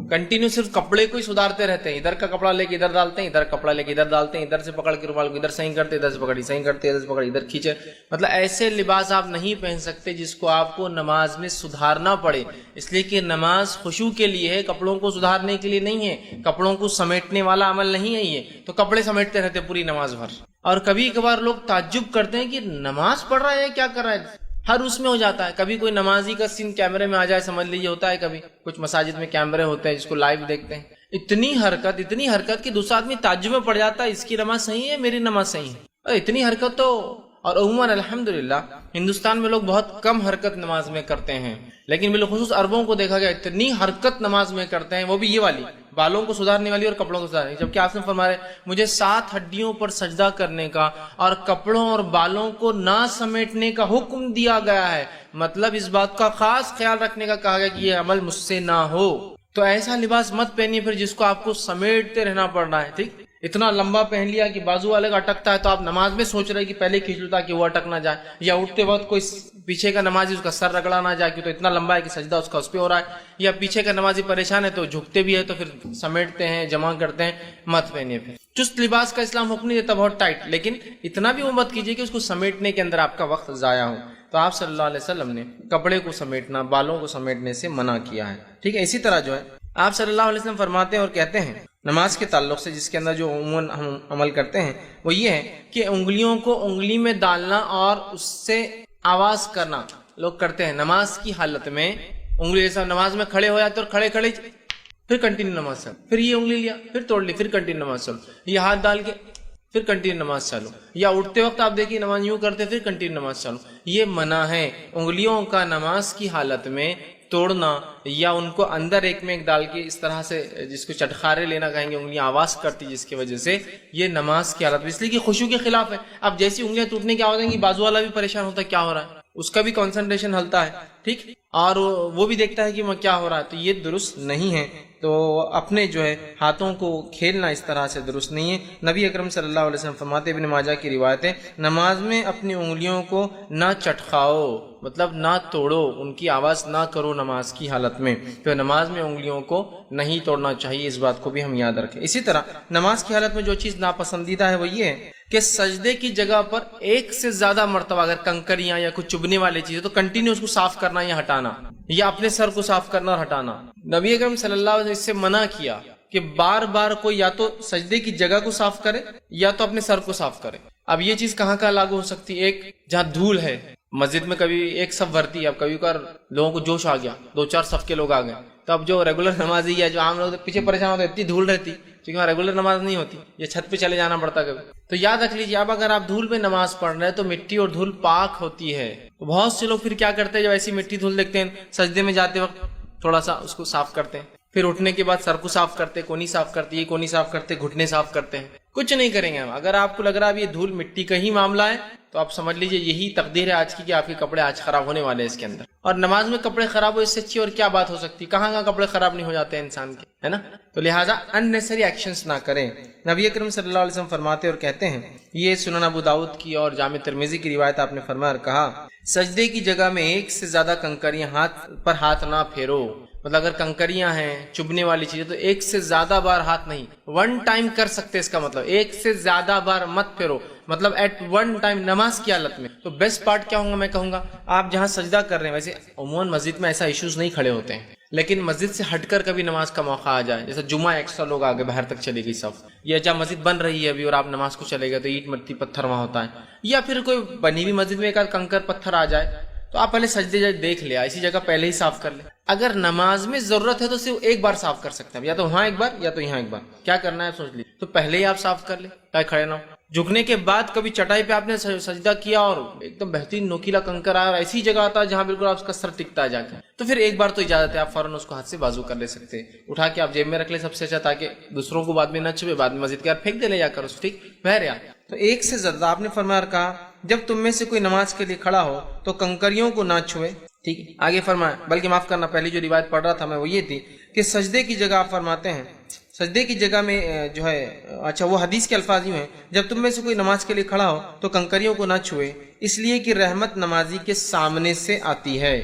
کنٹینیو صرف کپڑے کو ہی سدھارتے رہتے ہیں، ادھر کا کپڑا لے کے ادھر ڈالتے ہیں، ادھر کپڑا لے کے ادھر ڈالتے ہیں، ادھر سے پکڑ کے رومال کو ادھر صحیح کرتے، ادھر سے پکڑی صحیح کرتے، ادھر سے پکڑی ادھر کھینچے. مطلب ایسے لباس آپ نہیں پہن سکتے جس کو آپ کو نماز میں سدھارنا پڑے، اس لیے کہ نماز خشوع کے لیے ہے، کپڑوں کو سدھارنے کے لیے نہیں ہے، کپڑوں کو سمیٹنے والا عمل نہیں ہے یہ. تو کپڑے سمیٹتے رہتے پوری نماز بھر. اور کبھی کبھار لوگ تعجب کرتے ہیں کہ نماز پڑھ رہا ہے کیا کر رہا ہے، ہر اس میں ہو جاتا ہے. کبھی کوئی نمازی کا سین کیمرے میں آ جائے سمجھ لیجیے، ہوتا ہے کبھی کچھ مساجد میں کیمرے ہوتے ہیں جس کو لائیو دیکھتے ہیں، اتنی حرکت کہ دوسرا آدمی تعجب میں پڑ جاتا ہے اس کی نماز صحیح ہے میری نماز صحیح ہے. اور اتنی حرکت تو، اور عموماً الحمدللہ ہندوستان میں لوگ بہت کم حرکت نماز میں کرتے ہیں، لیکن بالخصوص عربوں کو دیکھا گیا اتنی حرکت نماز میں کرتے ہیں، وہ بھی یہ والی بالوں کو سدھارنے والی اور کپڑوں کو سدھارنے. جبکہ آپ نے فرمایا مجھے 7 ہڈیوں پر سجدہ کرنے کا اور کپڑوں اور بالوں کو نہ سمیٹنے کا حکم دیا گیا ہے. مطلب اس بات کا خاص خیال رکھنے کا کہا گیا کہ یہ عمل مجھ سے نہ ہو. تو ایسا لباس مت پہنیے پھر جس کو آپ کو سمیٹتے رہنا پڑ رہا ہے. ٹھیک، اتنا لمبا پہن لیا کہ بازو والے کا اٹکتا ہے تو آپ نماز میں سوچ رہے کہ پہلے کھینچ لوں تاکہ وہ اٹک نہ جائے، یا اٹھتے وقت کوئی پیچھے کا نمازی اس کا سر رگڑا نہ جائے کہ تو اتنا لمبا ہے کہ سجدہ اس کا اس پہ ہو رہا ہے، یا پیچھے کا نمازی پریشان ہے تو جھکتے بھی ہے تو پھر سمیٹتے ہیں جمع کرتے ہیں. مت پہنیے. پھر چست لباس کا اسلام حکم نہیں دیتا بہت ٹائٹ، لیکن اتنا بھی وہ مت کیجیے کہ اس کو سمیٹنے کے اندر آپ کا وقت ضائع ہو. تو آپ صلی اللہ علیہ وسلم نے کپڑے کو سمیٹنا، بالوں کو سمیٹنے سے منع کیا ہے. ٹھیک ہے. اسی طرح جو ہے آپ صلی اللہ علیہ وسلم فرماتے ہیں اور کہتے ہیں نماز کے تعلق سے، جس کے اندر جو عموماً ہم عمل کرتے ہیں وہ یہ ہے کہ انگلیوں کو انگلی میں ڈالنا اور اس سے آواز کرنا لوگ کرتے ہیں نماز کی حالت میں. انگلی جیسا نماز میں کھڑے ہو جاتے اور کھڑے پھر کنٹینیو نماز چلو، پھر یہ انگلی لیا پھر توڑ لی، پھر کنٹینیو نماز چلو، یہ ہاتھ ڈال کے پھر کنٹینیو نماز چلو، یا اٹھتے وقت آپ دیکھیے نماز یوں کرتے پھر کنٹینیو نماز چلو. یہ منع ہے. انگلیوں کا نماز کی حالت میں توڑنا یا ان کو اندر ایک میں ایک ڈال کے اس طرح سے جس کو چٹخارے لینا کہیں گے، انگلیاں آواز کرتی جس کی وجہ سے، یہ نماز کی حالت میں، اس لیے کہ خشوع کے خلاف ہے. اب جیسی انگلیاں ٹوٹنے کی آواز آئیں گی بازو والا بھی پریشان ہوتا ہے کیا ہو رہا ہے، اس کا بھی کنسنٹریشن ہلتا ہے. ٹھیک، اور وہ بھی دیکھتا ہے کہ وہ کیا ہو رہا ہے. تو یہ درست نہیں ہے. تو اپنے جو ہے ہاتھوں کو کھیلنا اس طرح سے درست نہیں ہے. نبی اکرم صلی اللہ علیہ وسلم فرماتے، ابن ماجہ کی روایت ہے، نماز میں اپنی انگلیوں کو نہ چٹخاؤ، مطلب نہ توڑو، ان کی آواز نہ کرو نماز کی حالت میں. تو نماز میں انگلیوں کو نہیں توڑنا چاہیے، اس بات کو بھی ہم یاد رکھیں. اسی طرح نماز کی حالت میں جو چیز ناپسندیدہ ہے وہ یہ ہے کہ سجدے کی جگہ پر ایک سے زیادہ مرتبہ اگر کنکریاں یا کچھ چبھنے والی چیزیں تو کنٹینیو اس کو صاف کرنا یا ہٹانا، یا اپنے سر کو صاف کرنا اور ہٹانا. نبی اکرم صلی اللہ علیہ وسلم اس سے منع کیا کہ بار بار کوئی یا تو سجدے کی جگہ کو صاف کرے یا تو اپنے سر کو صاف کرے. اب یہ چیز کہاں کہاں لاگو ہو سکتی ہے؟ ایک جہاں دھول ہے، مسجد میں کبھی ایک صف بھرتی ہے، اب کبھی کبھار لوگوں کو جوش آ گیا، 2-4 صف کے لوگ آ گئے، تو اب جو ریگولر نمازی ہے، جو عام لوگ پیچھے پریشان ہوتے، اتنی دھول رہتی کیونکہ وہاں ریگولر نماز نہیں ہوتی، یہ چھت پہ چلے جانا پڑتا کبھی. تو یاد رکھ لیجیے، اب اگر آپ دھول میں نماز پڑھ رہے ہیں تو مٹی اور دھول پاک ہوتی ہے. تو بہت سے لوگ پھر کیا کرتے ہیں، جب ایسی مٹی دھول دیکھتے ہیں سجدے میں جاتے وقت تھوڑا سا اس کو صاف کرتے ہیں، پھر اٹھنے کے بعد سر کو صاف کرتے، کونی صاف کرتے، یہ کونی صاف کرتے، گھٹنے صاف کرتے ہیں. کچھ نہیں کریں گے ہم. اگر آپ کو لگ رہا ہے اب یہ دھول مٹی کا ہی معاملہ ہے تو آپ سمجھ لیجئے یہی تقدیر ہے آج کی کہ آپ کے کپڑے آج خراب ہونے والے ہیں اس کے اندر. اور نماز میں کپڑے خراب ہو اس سے اچھی اور کیا بات ہو سکتی؟ کہاں کہاں کپڑے خراب نہیں ہو جاتے ہیں انسان کے, ہے نا. تو لہٰذا اننیسری ایکشنز نہ کریں. نبی اکرم صلی اللہ علیہ وسلم فرماتے اور کہتے ہیں, یہ سنن ابو داؤد کی اور جامع ترمذی کی روایت, آپ نے فرمایا اور کہا, سجدے کی جگہ میں ایک سے زیادہ کنکریاں ہاتھ نہ پھیرو. مطلب اگر کنکریاں ہیں, چبھنے والی چیزیں, تو ایک سے زیادہ بار ہاتھ نہیں, ون ٹائم کر سکتے. اس کا مطلب ایک سے زیادہ بار مت پھیرو, مطلب ایٹ ون ٹائم نماز کی حالت میں. تو بیسٹ پارٹ کیا ہوگا, میں کہوں گا آپ جہاں سجدہ کر رہے ہیں, ویسے عموماً مسجد میں ایسا ایشوز نہیں کھڑے ہوتے ہیں, لیکن مسجد سے ہٹ کر کبھی نماز کا موقع آ جائے, جیسے جمعہ ایکسٹرا لوگ آگے باہر تک چلے گئی صف, یا جہاں مسجد بن رہی ہے ابھی اور آپ نماز کو چلے گئے تو اینٹ مٹی پتھر وہاں ہوتا ہے, یا پھر کوئی بنی ہوئی مسجد میں ایک آدھ کنکر پتھر آ جائے, تو آپ پہلے سجدے دیکھ لیا, اسی جگہ پہلے ہی صاف کر لیں. اگر نماز میں ضرورت ہے تو صرف ایک بار صاف کر سکتے ہیں, یا تو وہاں ایک بار یا تو یہاں ایک بار. کیا کرنا ہے سوچ لیجیے, تو پہلے ہی آپ صاف کر لیں تاکہ کھڑے نہ ہو. جھکنے کے بعد کبھی چٹائی پہ آپ نے سجدہ کیا اور ایک دم بہترین نوکیلا کنکر آیا اور ایسی جگہ آتا ہے جہاں بالکل آپ کا سر ٹکتا ہے جا کے, تو پھر ایک بار تو اجازت ہے, آپ فوراً اس کو ہاتھ سے بازو کر لے سکتے ہیں, اٹھا کے آپ جیب میں رکھ لیں سب سے اچھا, تاکہ دوسروں کو بعد میں نہ چھپے, بعد میں مسجد کے بعد پھینک دے لے جا کر اس, ٹھیک بہریا. تو ایک سے زیادہ آپ نے فرمایا کہا, جب تم میں سے کوئی نماز کے لیے کھڑا ہو تو کنکریوں کو نہ چھوئے. ٹھیک ہے, آگے فرمایا, بلکہ معاف کرنا, پہلی جو روایت پڑھ رہا تھا میں وہ یہ تھی کہ سجدے کی جگہ آپ فرماتے ہیں, سجدے کی جگہ میں جو ہے, اچھا وہ حدیث کے الفاظ یوں ہیں, جب تم میں سے کوئی نماز کے لیے کھڑا ہو تو کنکریوں کو نہ چھوئے, اس لیے کہ رحمت نمازی کے سامنے سے آتی ہے.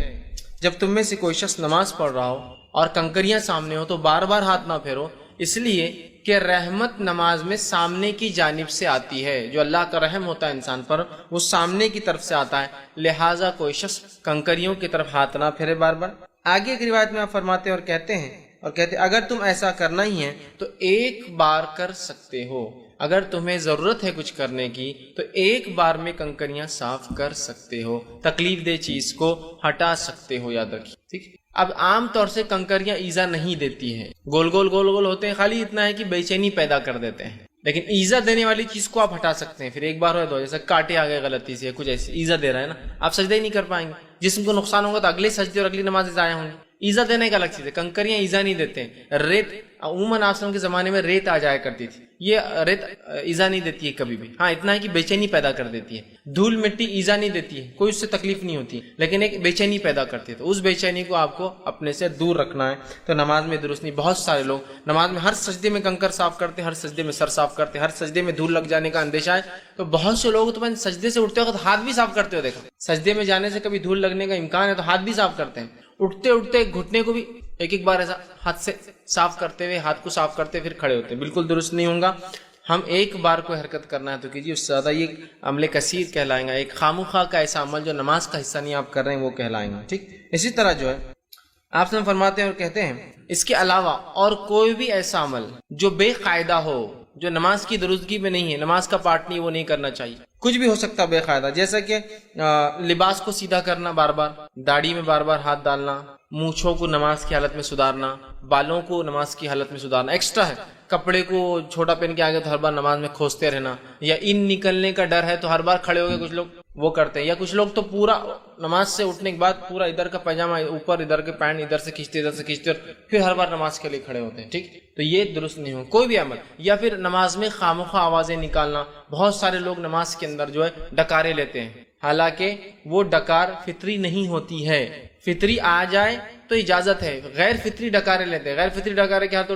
جب تم میں سے کوئی شخص نماز پڑھ رہا ہو اور کنکریاں سامنے ہو تو بار بار ہاتھ نہ پھیرو, اس لیے کہ رحمت نماز میں سامنے کی جانب سے آتی ہے. جو اللہ کا رحم ہوتا ہے انسان پر وہ سامنے کی طرف سے آتا ہے, لہٰذا کوئی شخص کنکریوں کی طرف ہاتھ نہ پھیرے بار بار. آگے کی روایت میں آپ فرماتے اور کہتے ہیں اگر تم ایسا کرنا ہی ہے تو ایک بار کر سکتے ہو. اگر تمہیں ضرورت ہے کچھ کرنے کی تو ایک بار میں کنکریاں صاف کر سکتے ہو, تکلیف دہ چیز کو ہٹا سکتے ہو, یاد رکھیے. ٹھیک, اب عام طور سے کنکریاں ایزا نہیں دیتی ہیں, گول گول ہوتے ہیں, خالی اتنا ہے کہ بے چینی پیدا کر دیتے ہیں. لیکن ایزا دینے والی چیز کو آپ ہٹا سکتے ہیں. پھر ایک بار ہو دو, جیسے کاٹے آ گئے غلطی سے, کچھ ایسی ایزا دے رہا ہے نا, آپ سجدہ ہی نہیں کر پائیں گے, جسم کو نقصان ہوگا تو اگلے سجدے اور اگلی نمازیں ضائع ہوں گی. ایزا دینے کا الگ چیز ہے, کنکریاں ایزا نہیں دیتے ہیں. ریت عموماً آسلم کے زمانے میں ریت آ جایا کرتی تھی, یہ ریت ایزا نہیں دیتی ہے کبھی بھی. ہاں اتنا ہے کہ بے چینی پیدا کر دیتی ہے. دھول مٹی ایزا نہیں دیتی ہے, کوئی اس سے تکلیف نہیں ہوتی, لیکن ایک بے چینی پیدا کرتی ہے. تو اس بے چینی کو آپ کو اپنے سے دور رکھنا ہے, تو نماز میں درست نہیں. بہت سارے لوگ نماز میں ہر سجدے میں کنکر صاف کرتے ہیں, ہر سجدے میں سر صاف کرتے ہیں, ہر سجدے میں دھول لگ جانے کا اندیشہ ہے. تو بہت سے لوگ تو میں سجدے سے اٹھتے وقت ہاتھ بھی صاف کرتے ہو دیکھا. سجدے میں جانے سے کبھی دھول لگنے کا امکان ہے تو ہاتھ بھی صاف کرتے ہیں. اٹھتے گھٹنے کو بھی ایک بار ایسا ہاتھ سے صاف کرتے ہوئے, ہاتھ کو صاف کرتے پھر کھڑے ہوتے ہیں. بالکل درست نہیں ہوں گا. ہم ایک بار کو حرکت کرنا ہے تو کیجیے, اس سے زیادہ یہ عمل کثیر کہلائیں گا. ایک خامخواہ کا ایسا عمل جو نماز کا حصہ نہیں آپ کر رہے ہیں وہ کہلائیں گا. ٹھیک, اسی طرح جو ہے آپ سے فرماتے ہیں اور کہتے ہیں, اس کے علاوہ اور کوئی بھی ایسا عمل جو بے قاعدہ ہو, جو نماز کی درستگی میں نہیں ہے, نماز کا پارٹ نہیں, وہ نہیں کرنا چاہیے. کچھ بھی ہو سکتا بے قاعدہ, جیسا کہ لباس کو سیدھا کرنا بار بار, داڑھی میں بار بار ہاتھ ڈالنا, مونچھوں کو نماز کی حالت میں سدھارنا, بالوں کو نماز کی حالت میں سدھارنا. ایکسٹرا ہے, کپڑے کو چھوٹا پہن کے آگے تو ہر بار نماز میں کھوستے رہنا, یا ان نکلنے کا ڈر ہے تو ہر بار کھڑے ہو گئے, کچھ لوگ وہ کرتے ہیں. یا کچھ لوگ تو پورا نماز سے اٹھنے کے بعد پورا ادھر کا پاجامہ اوپر, ادھر کے پینٹ ادھر سے کھینچتے اور پھر ہر بار نماز کے لیے کھڑے ہوتے ہیں. ٹھیک, تو یہ درست نہیں ہو کوئی بھی عمل. یا پھر نماز میں خامخواہ آوازیں نکالنا. بہت سارے لوگ نماز کے اندر جو ہے ڈکارے لیتے ہیں, حالانکہ وہ ڈکار فطری نہیں ہوتی ہے. فطری آ جائے تو اجازت ہے, غیر فطری ڈکارے لیتے ہیں. غیر فطری ڈکارے کیا تو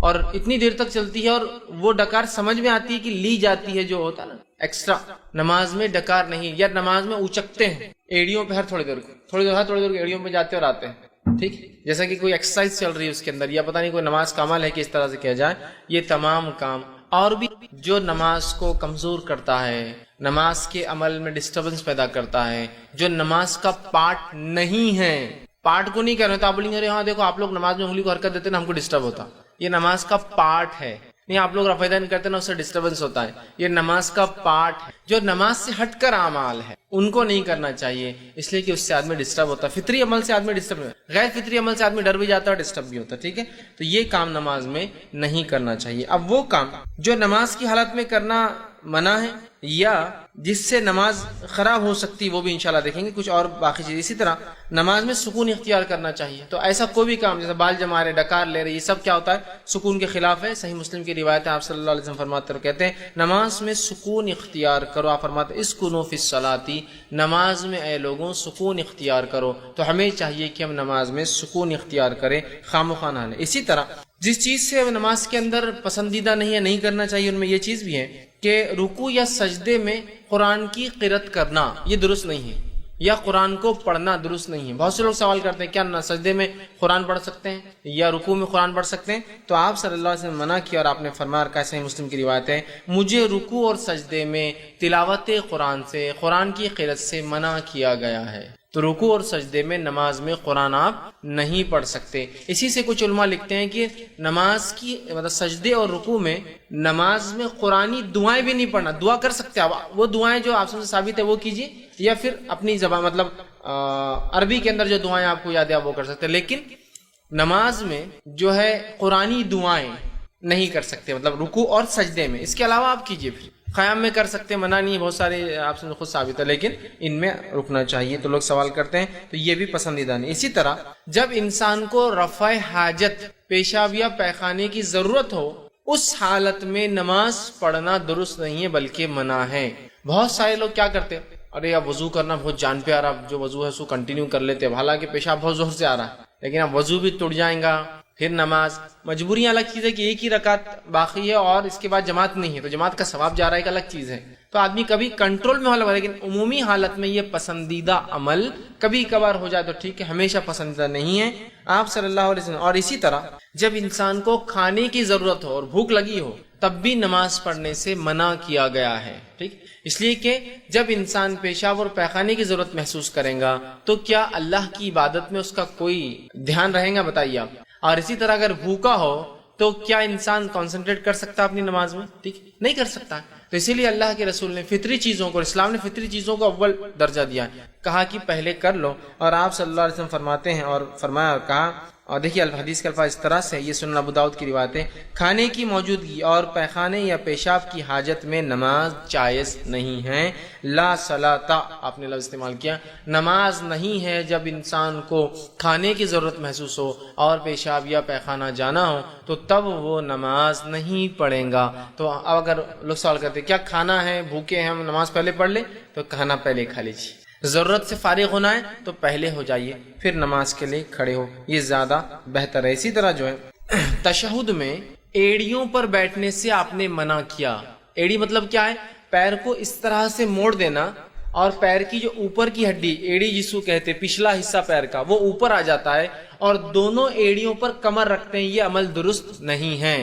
اور اتنی دیر تک چلتی ہے, اور وہ ڈکار سمجھ میں آتی ہے کہ لی جاتی ہے, جو ہوتا ہے نا ایکسٹرا. نماز میں ڈکار نہیں. یا نماز میں اچکتے ہیں ایڑیوں پہ, ہر تھوڑی دیر ایڑیوں پہ جاتے اور آتے ہیں. ٹھیک, جیسا کہ کوئی ایکسرسائز چل رہی ہے اس کے اندر, یا پتہ نہیں کوئی نماز کا عمل ہے کہ اس طرح سے کیا جائے. یہ تمام کام اور بھی جو نماز کو کمزور کرتا ہے, نماز کے عمل میں ڈسٹربنس پیدا کرتا ہے, جو نماز کا پارٹ نہیں ہے. پارٹ کو نہیں کہہ رہے تو آپ بولیں گے ہاں دیکھو آپ لوگ نماز میں انگلی کو حرکت دیتے نا, ہم کو ڈسٹرب ہوتا. یہ نماز کا پارٹ ہے. نہیں, آپ لوگ رفع دین کرتے نا, اس سے ڈسٹربنس ہوتا ہے. یہ نماز کا پارٹ ہے. جو نماز سے ہٹ کر اعمال ہے ان کو نہیں کرنا چاہیے, اس لیے کہ اس سے آدمی ڈسٹرب ہوتا ہے. فطری عمل سے آدمی ڈسٹرب نہیں ہوتا, غیر فطری عمل سے آدمی ڈر بھی جاتا ہے اور ڈسٹرب بھی ہوتا ہے. ٹھیک ہے, تو یہ کام نماز میں نہیں کرنا چاہیے. اب وہ کام جو نماز کی حالت میں کرنا منع ہے یا جس سے نماز خراب ہو سکتی وہ بھی انشاءاللہ دیکھیں گے، کچھ اور باقی چیز. اسی طرح نماز میں سکون اختیار کرنا چاہیے. تو ایسا کوئی بھی کام جیسے بال جما رہے، ڈکار لے رہے، یہ سب کیا ہوتا ہے؟ سکون کے خلاف ہے. صحیح مسلم کی روایت ہے، آپ صلی اللہ علیہ وسلم فرماتے ہیں، کہتے ہیں نماز میں سکون اختیار کرو. آپ فرماتے ہیں اسکنوا فی الصلاۃ، نماز میں اے لوگوں سکون اختیار کرو. تو ہمیں چاہیے کہ ہم نماز میں سکون اختیار کریں، خامخواہ نہ لیں. اسی طرح جس چیز سے نماز کے اندر پسندیدہ نہیں ہے، نہیں کرنا چاہیے، ان میں یہ چیز بھی ہے کہ رکوع یا سجدے میں قرآن کی قرأت کرنا یہ درست نہیں ہے، یا قرآن کو پڑھنا درست نہیں ہے. بہت سے لوگ سوال کرتے ہیں کیا سجدے میں قرآن پڑھ سکتے ہیں یا رکوع میں قرآن پڑھ سکتے ہیں؟ تو آپ صلی اللہ علیہ وسلم منع کیا، اور آپ نے فرمایا، کیسے ہی مسلم کی روایت ہے، مجھے رکوع اور سجدے میں تلاوت قرآن سے، قرآن کی قرأت سے منع کیا گیا ہے. تو رکوع اور سجدے میں نماز میں قرآن آپ نہیں پڑھ سکتے. اسی سے کچھ علماء لکھتے ہیں کہ نماز کی مطلب سجدے اور رکوع میں نماز میں قرآنی دعائیں بھی نہیں پڑھنا. دعا کر سکتے آپ، وہ دعائیں جو آپ سے ثابت ہے وہ کیجیے، یا پھر اپنی زبان مطلب عربی کے اندر جو دعائیں آپ کو یاد ہے وہ کر سکتے ہیں. لیکن نماز میں جو ہے قرآنی دعائیں نہیں کر سکتے، مطلب رکوع اور سجدے میں. اس کے علاوہ آپ کیجیے، پھر قیام میں کر سکتے ہیں، منع نہیں ہے، بہت سارے آپ سے خود ثابت ہے، لیکن ان میں رکنا چاہیے. تو لوگ سوال کرتے ہیں، تو یہ بھی پسندیدہ نہیں. اسی طرح جب انسان کو رفع حاجت، پیشاب یا پیخانے کی ضرورت ہو، اس حالت میں نماز پڑھنا درست نہیں ہے بلکہ منع ہے. بہت سارے لوگ کیا کرتے ہیں، ارے اب وضو کرنا بہت جان پہ آ رہا، جو وضو ہے اس کو کنٹینیو کر لیتے ہیں، حالانکہ پیشاب بہت زور سے آ رہا ہے، لیکن اب وضو بھی ٹوٹ جائیں گا، پھر نماز. مجبوریاں الگ چیز ہے کہ ایک ہی رکعت باقی ہے اور اس کے بعد جماعت نہیں ہے، تو جماعت کا ثواب جا رہا ہے، ایک الگ چیز ہے. تو آدمی کبھی کنٹرول میں ہوگا، لیکن عمومی حالت میں یہ پسندیدہ عمل کبھی کبھار ہو جائے تو ٹھیک ہے، ہمیشہ پسندیدہ نہیں ہے. آپ صلی اللہ علیہ وسلم. اور اسی طرح جب انسان کو کھانے کی ضرورت ہو اور بھوک لگی ہو تب بھی نماز پڑھنے سے منع کیا گیا ہے. ٹھیک، اس لیے کہ جب انسان پیشاب اور پیخانے کی ضرورت محسوس کرے گا تو کیا اللہ کی عبادت میں اس کا کوئی دھیان رہے گا؟ بتائیے آپ. اور اسی طرح اگر بھوکا ہو تو کیا انسان کنسنٹریٹ کر سکتا اپنی نماز میں؟ ٹھیک، نہیں کر سکتا. تو اسی لیے اللہ کے رسول نے فطری چیزوں کو، اسلام نے فطری چیزوں کو اول درجہ دیا ہے، کہا کہ پہلے کر لو. اور آپ صلی اللہ علیہ وسلم فرماتے ہیں، اور فرمایا اور کہا، اور دیکھیے الحدیث کے الفاظ اس طرح سے، یہ سنن ابو داؤد کی روایت ہے، کھانے کی موجودگی اور پیخانے یا پیشاب کی حاجت میں نماز جائز نہیں ہے. لا صلاۃ، آپ نے لفظ استعمال کیا، نماز نہیں ہے جب انسان کو کھانے کی ضرورت محسوس ہو اور پیشاب یا پیخانہ جانا ہو تو تب وہ نماز نہیں پڑھیں گا. تو اگر لوگ سوال کرتے کیا کھانا ہے، بھوکے ہیں ہم، نماز پہلے پڑھ لیں؟ تو کھانا پہلے کھا لیجیے. ضرورت سے فارغ ہونا ہے تو پہلے ہو جائیے، پھر نماز کے لیے کھڑے ہو، یہ زیادہ بہتر ہے. اسی طرح جو ہے تشہد میں ایڑیوں پر بیٹھنے سے آپ نے منع کیا. ایڑی مطلب کیا ہے؟ پیر کو اس طرح سے موڑ دینا اور پیر کی جو اوپر کی ہڈی، ایڑی جس کو کہتے ہیں، پچھلا حصہ پیر کا، وہ اوپر آ جاتا ہے اور دونوں ایڑیوں پر کمر رکھتے ہیں. یہ عمل درست نہیں ہے.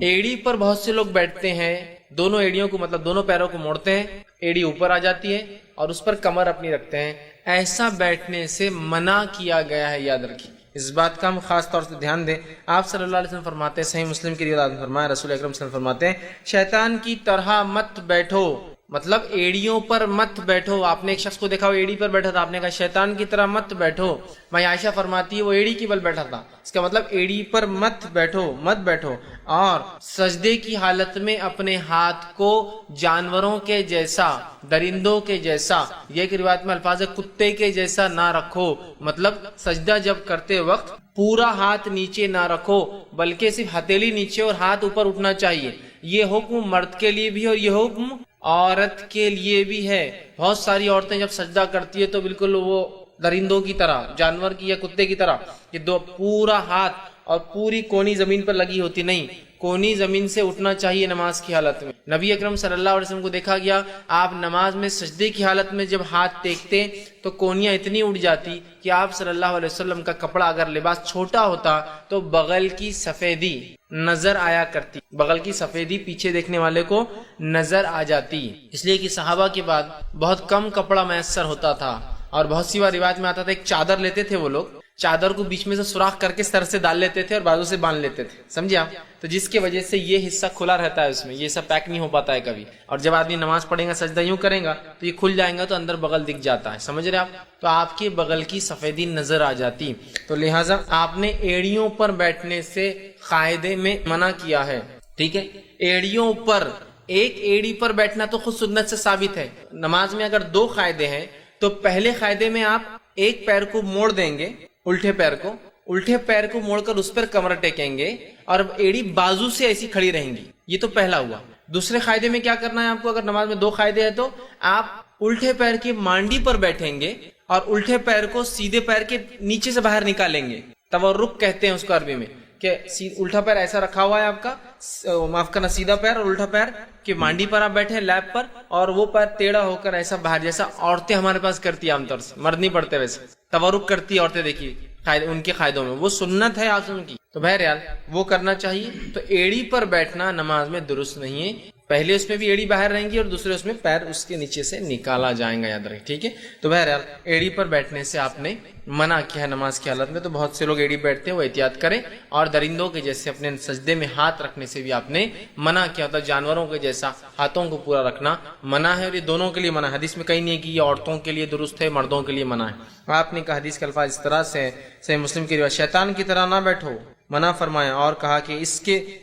ایڑی پر بہت سے لوگ بیٹھتے ہیں، دونوں ایڑیوں کو مطلب دونوں پیروں کو موڑتے ہیں، ایڑی اوپر آ جاتی ہے اور اس پر کمر اپنی رکھتے ہیں. ایسا بیٹھنے سے منع کیا گیا ہے، یاد رکھیے. اس بات کا ہم خاص طور سے دھیان دیں. آپ صلی اللہ علیہ وسلم فرماتے ہیں، صحیح مسلم کی روایت میں فرمایا، رسول اکرم صلی اللہ علیہ وسلم فرماتے ہیں، شیطان کی طرح مت بیٹھو، مطلب ایڑیوں پر مت بیٹھو. آپ نے ایک شخص کو دیکھا وہ ایڑی پر بیٹھا تھا، آپ نے کہا شیطان کی طرح مت بیٹھو. میں عائشہ فرماتی ہے وہ ایڑی کی بل بیٹھا تھا، اس کا مطلب ایڑی پر مت بیٹھو، مت بیٹھو. اور سجدے کی حالت میں اپنے ہاتھ کو جانوروں کے جیسا، درندوں کے جیسا، یہ ایک روایت میں الفاظ ہے کتے کے جیسا نہ رکھو. مطلب سجدہ جب کرتے وقت پورا ہاتھ نیچے نہ رکھو بلکہ صرف ہتھیلی نیچے اور ہاتھ اوپر اٹھنا چاہیے. یہ حکم مرد کے لیے بھی ہے اور یہ حکم عورت کے لیے بھی ہے. بہت ساری عورتیں جب سجدہ کرتی ہے تو بالکل وہ درندوں کی طرح، جانور کی یا کتے کی طرح، یہ دو پورا ہاتھ اور پوری کونی زمین پر لگی ہوتی نہیں. کونی زمین سے اٹھنا چاہیے نماز کی حالت میں. نبی اکرم صلی اللہ علیہ وسلم کو دیکھا گیا، آپ نماز میں سجدے کی حالت میں جب ہاتھ ٹیکتے تو کونیاں اتنی اٹھ جاتی کہ آپ صلی اللہ علیہ وسلم کا کپڑا اگر لباس چھوٹا ہوتا تو بغل کی سفیدی نظر آیا کرتی، بغل کی سفیدی پیچھے دیکھنے والے کو نظر آ جاتی. اس لیے کہ صحابہ کے بعد بہت کم کپڑا میسر ہوتا تھا اور بہت سی بار روایت میں آتا تھا ایک چادر لیتے تھے وہ لوگ، چادر کو بیچ میں سے سوراخ کر کے سر سے ڈال لیتے تھے اور بازو سے باندھ لیتے تھے، سمجھے آپ؟ تو جس کی وجہ سے یہ حصہ کھلا رہتا ہے، اس میں یہ سب پیک نہیں ہو پاتا ہے کبھی. اور جب آدمی نماز پڑھے گا سجدہ یوں کرے گا تو یہ کھل جائے گا تو اندر بغل دکھ جاتا ہے، سمجھ رہے آپ؟ تو آپ کے بغل کی سفیدی نظر آ جاتی. تو لہٰذا آپ نے ایڑیوں پر بیٹھنے سے قاعدے میں منع کیا ہے. ٹھیک ہے، ایڑیوں پر ایک ایڑی پر بیٹھنا تو خود سنت سے ثابت ہے. نماز میں اگر 2 قاعدے ہیں تو پہلے قاعدے میں آپ ایک پیر کو موڑ دیں گے, الٹے پیر کو موڑ کر اس پر کمر ٹیکیں گے اور ایڑی بازو سے ایسی کھڑی رہیں گی. یہ تو پہلا ہوا. دوسرے قاعدے میں کیا کرنا ہے آپ کو؟ اگر نماز میں 2 قاعدے ہیں تو آپ الٹے پیر کی مانڈی پر بیٹھیں گے اور الٹے پیر کو سیدھے پیر کے نیچے سے باہر نکالیں گے. تورک کہتے ہیں اس کو عربی میں, کہ الٹا پیر ایسا رکھا ہوا ہے آپ کا, معاف کرنا, سیدھا پیر اور الٹا پیر کی مانڈی پر آپ بیٹھے ہیں لیپ پر, اور وہ پیر ٹیڑھا ہو کر ایسا باہر, جیسا عورتیں ہمارے پاس کرتی ہیں عام طور سے, مرد نہیں پڑتے ویسے, تورک کرتی ہے عورتیں, دیکھیے ان کے قاعدوں میں وہ سنت ہے آپ کی. تو بہرحال وہ کرنا چاہیے. تو ایڑی پر بیٹھنا نماز میں درست نہیں ہے. پہلے اس میں بھی ایڑی باہر رہیں گی اور دوسرے اس میں پیر اس کے نیچے سے نکالا جائیں گا, یاد رکھیں, ٹھیک ہے. تو بہرحال ایڑی پر بیٹھنے سے آپ نے منع کیا ہے نماز کی حالت میں. تو بہت سے لوگ ایڑی بیٹھتے ہیں, وہ احتیاط کریں. اور درندوں کے جیسے اپنے سجدے میں ہاتھ رکھنے سے بھی آپ نے منع کیا ہوتا ہے. جانوروں کے جیسا ہاتھوں کو پورا رکھنا منع ہے, اور یہ دونوں کے لیے منع ہے. حدیث میں کہیں نہیں ہے کہ یہ عورتوں کے لیے درست ہے, مردوں کے لیے منع ہے. آپ نے کہا حدیث کے الفاظ اس طرح سے, صحیح مسلم کی روایت, شیطان کی طرح نہ بیٹھو, منع فرمایا. اور کہا کہ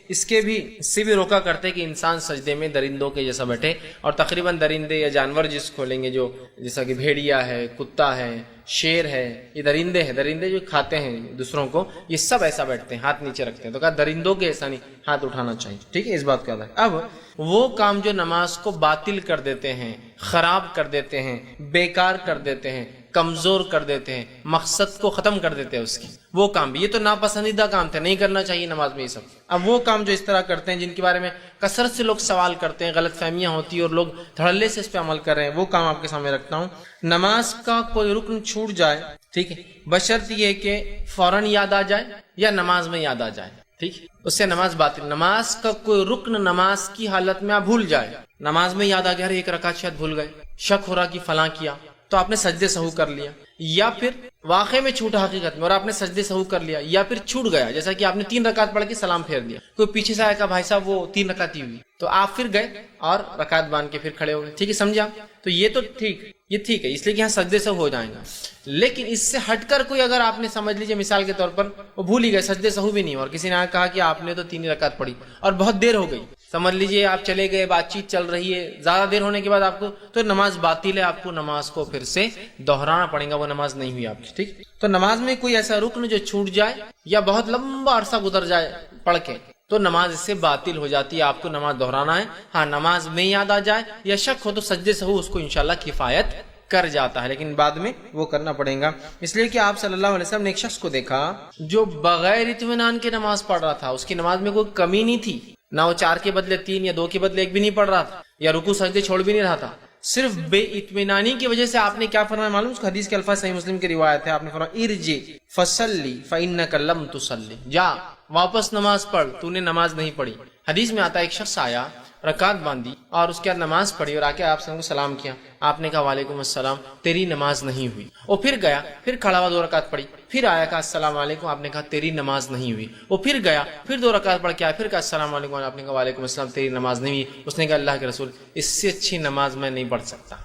اس کے بھی روکا کرتے کہ انسان سجدے میں درندوں کے جیسا بیٹھے. اور تقریباً درندے یا جانور جس کھولیں گے, جو جیسا کہ بھیڑیا ہے, کتا ہے, شیر ہے, یہ درندے جو کھاتے ہیں دوسروں کو, یہ سب ایسا بیٹھتے ہیں, ہاتھ نیچے رکھتے ہیں. تو کہا درندوں کے ایسا نہیں, ہاتھ اٹھانا چاہیے, ٹھیک ہے. اس بات کا یاد ہے. اب وہ کام جو نماز کو باطل کر دیتے ہیں, خراب کر دیتے ہیں, بیکار کر دیتے ہیں, کمزور کر دیتے ہیں, مقصد کو ختم کر دیتے ہیں اس کی, وہ کام بھی, یہ تو ناپسندیدہ کام تھے, نہیں کرنا چاہیے نماز میں یہ سب. اب وہ کام جو اس طرح کرتے ہیں, جن کے بارے میں کثرت سے لوگ سوال کرتے ہیں, غلط فہمیاں ہوتی ہیں اور لوگ دھڑلے سے اس پہ عمل کر رہے ہیں, وہ کام آپ کے سامنے رکھتا ہوں. نماز کا کوئی رکن چھوٹ جائے, ٹھیک ہے, بشرط یہ کہ فوراً یاد آ جائے یا نماز میں یاد آ جائے, ٹھیک, اس سے نماز باطل. نماز کا کوئی رکن نماز کی حالت میں آپ بھول جائے, نماز میں یاد آ گیا, ایک رکعت شاید بھول گئے, شک ہو رہا کہ فلاں کیا, تو آپ نے سجدے سہو کر لیا, یا پھر واقع میں چھوٹا حقیقت میں اور آپ نے سجدے سہو کر لیا, یا پھر چھوٹ گیا, جیسا کہ آپ نے 3 رکعت پڑھ کے سلام پھیر دیا, کوئی پیچھے سے آیا کہ بھائی صاحب وہ 3 رکعت ہی ہوئی, تو آپ پھر گئے اور رکعت باندھ کے پھر کھڑے ہو گئے, ٹھیک ہے, سمجھا. تو یہ تو ٹھیک ہے, اس لیے کہ یہاں سجدے سہو ہو جائیں گا. لیکن اس سے ہٹ کر کوئی اگر آپ نے سمجھ لیجیے مثال کے طور پر وہ بھول ہی گئے, سجدے سہو بھی نہیں, اور کسی نے کہا کہ آپ نے تو 3 رکعت پڑھی اور بہت دیر ہو گئی, سمجھ لیجیے آپ چلے گئے, بات چیت چل رہی ہے, زیادہ دیر ہونے کے بعد آپ کو, تو نماز باطل ہے, آپ کو نماز کو پھر سے دہرانا پڑے گا, وہ نماز نہیں ہوئی آپ کی, ٹھیک. تو نماز میں کوئی ایسا رکن جو چھوٹ جائے یا بہت لمبا عرصہ گزر جائے پڑھ کے, تو نماز اس سے باطل ہو جاتی ہے, آپ کو نماز دہرانا ہے. ہاں, نماز میں یاد آ جائے یا شک ہو تو سجدے سہو اس کو انشاءاللہ کفایت کر جاتا ہے, لیکن بعد میں وہ کرنا پڑے گا. اس لیے کہ آپ صلی اللہ علیہ وسلم نے ایک شخص کو دیکھا جو بغیر اطمینان کے نماز پڑھ رہا تھا, اس کی نماز میں کوئی کمی نہیں تھی, نہ وہ 4 کے بدلے 3 یا 2 کے بدلے 1 بھی نہیں پڑھ رہا تھا, یا رکوع سجدے چھوڑ بھی نہیں رہا تھا, صرف بے اطمینانی کی وجہ سے آپ نے کیا فرمایا معلوم؟ اس کو حدیث کے الفاظ صحیح مسلم کی روایت ہے, آپ نے فرمایا ارجع فصلی فانک لم تصلی, جا واپس نماز پڑھ, تو نے نماز نہیں پڑھی. حدیث میں آتا ہے ایک شخص آیا, رکعت باندھی اور اس کے بعد نماز پڑھی اور آ کے آپ سے سلام کیا, آپ نے کہا وعلیکم السلام, تیری نماز نہیں ہوئی. وہ پھر گیا, پھر کھڑا ہوا 2 رکعت پڑھی, پھر آیا کہا السلام علیکم, آپ نے کہا تیری نماز نہیں ہوئی. وہ پھر گیا, پھر 2 رکعت پڑھ کے آیا, پھر کہا السلام علیکم, آپ نے کہا وعلیکم السلام, تیری نماز نہیں ہوئی. اس نے کہا اللہ کے رسول, اس سے اچھی نماز میں نہیں پڑھ سکتا.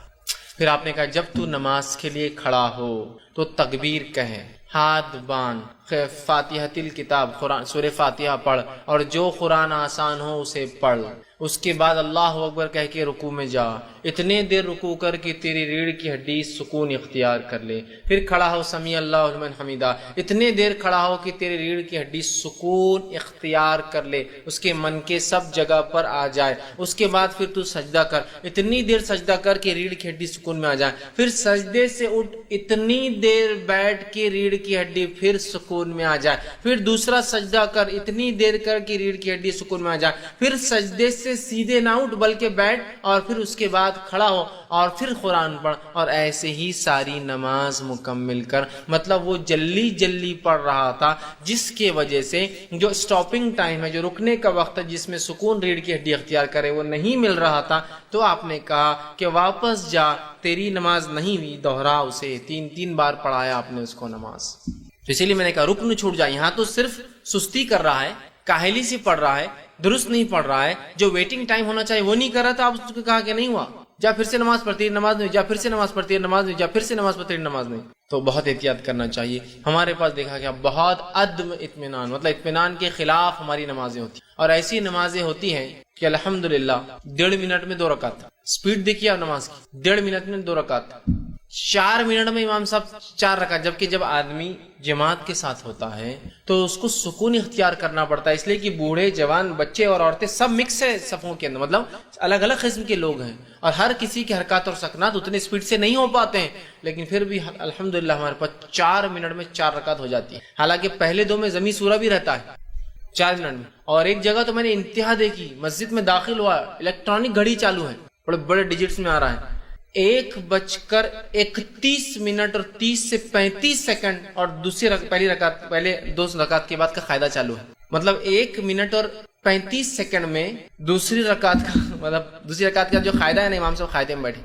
پھر آپ نے کہا جب تو نماز کے لیے کھڑا ہو تو تکبیر کہے, ہاتھ باندھ, فاتحۃ الکتاب قرآن سورہ فاتحہ پڑھ, اور جو قرآن آسان ہو اسے پڑھ. اس کے بعد اللہ اکبر کہہ کے رکوع میں جا, اتنے دیر رکوع کر کے تیری ریڑھ کی ہڈی سکون اختیار کر لے. پھر کھڑا ہو سمیع اللہ لمن حمیدہ, اتنے دیر کھڑا ہو کہ تیری ریڑھ کی ہڈی سکون اختیار کر لے, اس کے من کے سب جگہ پر آ جائے. اس کے بعد پھر تو سجدہ کر, اتنی دیر سجدہ کر کے ریڑھ کی ہڈی سکون میں آ جائے. پھر سجدے سے اٹھ, اتنی دیر بیٹھ کے ریڑھ کی ہڈی پھر سکون میں آ جائے. پھر دوسرا سجدہ کر, اتنی دیر کر کے ریڑھ کی ہڈی سکون میں آ جائے. پھر سجدے سے سیدھے نہ اٹھ بلکہ بیٹھ, اور پھر اس کے بعد کھڑا ہو اور پھر قرآن پڑھ, اور ایسے ہی ساری نماز مکمل کر. مطلب وہ جلدی پڑھ رہا تھا, جس کے وجہ سے جو سٹاپنگ ٹائم ہے, جو رکنے کا وقت ہے, جس میں سکون ریڑھ کی ہڈی اختیار کرے, وہ نہیں مل رہا تھا. تو آپ نے کہا کہ واپس جا, تیری نماز نہیں ہوئی, دوہرا اسے. 3 بار پڑھایا آپ نے اس کو نماز. اسی لیے میں نے کہا رکن چھوٹ جائے, یہاں تو صرف سستی کر رہا ہے, کاہلی سے پڑھ رہا ہے, درست نہیں پڑھ رہا ہے, جو ویٹنگ ٹائم ہونا چاہیے وہ نہیں کر رہا تھا, آپ اس کو کہا کہ نہیں ہوا, جا پھر سے نماز پڑھتی ہے, نماز نہیں, جا پھر سے نماز پڑھتی ہے, نماز نہیں, جا پھر سے نماز پڑھتی ہے, نماز نہیں. تو بہت احتیاط کرنا چاہیے. ہمارے پاس دیکھا گیا بہت عدم اطمینان, مطلب اطمینان کے خلاف ہماری نمازیں ہوتی ہیں, اور ایسی نمازیں ہوتی ہیں کہ الحمدللہ 1.5 منٹ میں 2 رکعت. سپیڈ دیکھیے آپ نماز کی, 1.5 منٹ میں 2 رکعت, 4 منٹ میں امام صاحب 4 رکعت. جبکہ جب آدمی جماعت کے ساتھ ہوتا ہے تو اس کو سکون اختیار کرنا پڑتا ہے, اس لیے کہ بوڑھے جوان بچے اور عورتیں سب مکس ہے صفوں کے اندر, مطلب الگ الگ قسم کے لوگ ہیں, اور ہر کسی کے حرکات اور سکنات اتنے سپیڈ سے نہیں ہو پاتے ہیں, لیکن پھر بھی الحمدللہ ہمارے پاس 4 منٹ میں 4 رکعت ہو جاتی ہے. حالانکہ پہلے 2 میں ضمی سورہ بھی رہتا ہے 4 منٹ میں. اور ایک جگہ تو میں نے انتہا دیکھی, مسجد میں داخل ہوا, الیکٹرانک گھڑی چالو ہے, بڑے بڑے ڈیجٹس میں آ رہا ہے, 1:31 اور 30 سے 35 سیکنڈ, اور پہلے 2 رکعت کے بعد کا قاعدہ چالو ہے. مطلب 1 منٹ اور 35 سیکنڈ میں دوسری رکعت کا جو قاعدہ ہے نا, امام صاحب قاعدے میں بیٹھے.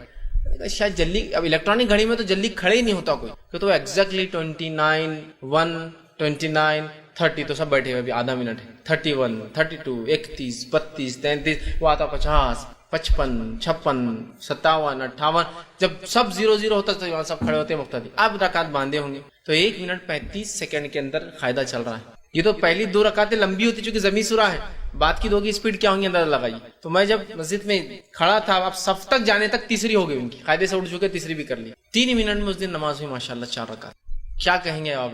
شاید جلدی, اب الیکٹرانک گھڑی میں تو جلدی کھڑے ہی نہیں ہوتا کوئی, تو ایگزیکٹلی 29 1 29 30 تو سب بیٹھے ہوئے, ابھی آدھا منٹ ہے, 31 32 31 32 33, وہ آتا 50 55 56 57 58, جب سب 0 ہوتا تو وہاں سب کھڑے ہوتے مقتدی. اب رکعت باندھے ہوں گے تو 1 منٹ 35 سیکنڈ کے اندر قاعدہ چل رہا ہے. یہ تو پہلی 2 رکعتیں لمبی ہوتی چونکہ ضمی سورہ ہے, بعد کی 2 کی سپیڈ کیا ہوں گی اندازہ لگائیے. تو میں جب مسجد میں کھڑا تھا, اب صف تک جانے تک تیسری ہو گئی ان کی, قاعدے سے اٹھ چکے, تیسری بھی کر لی. 3 منٹ میں اس دن نماز ہوئی ماشاءاللہ 4 رکعت. کیا کہیں گے آپ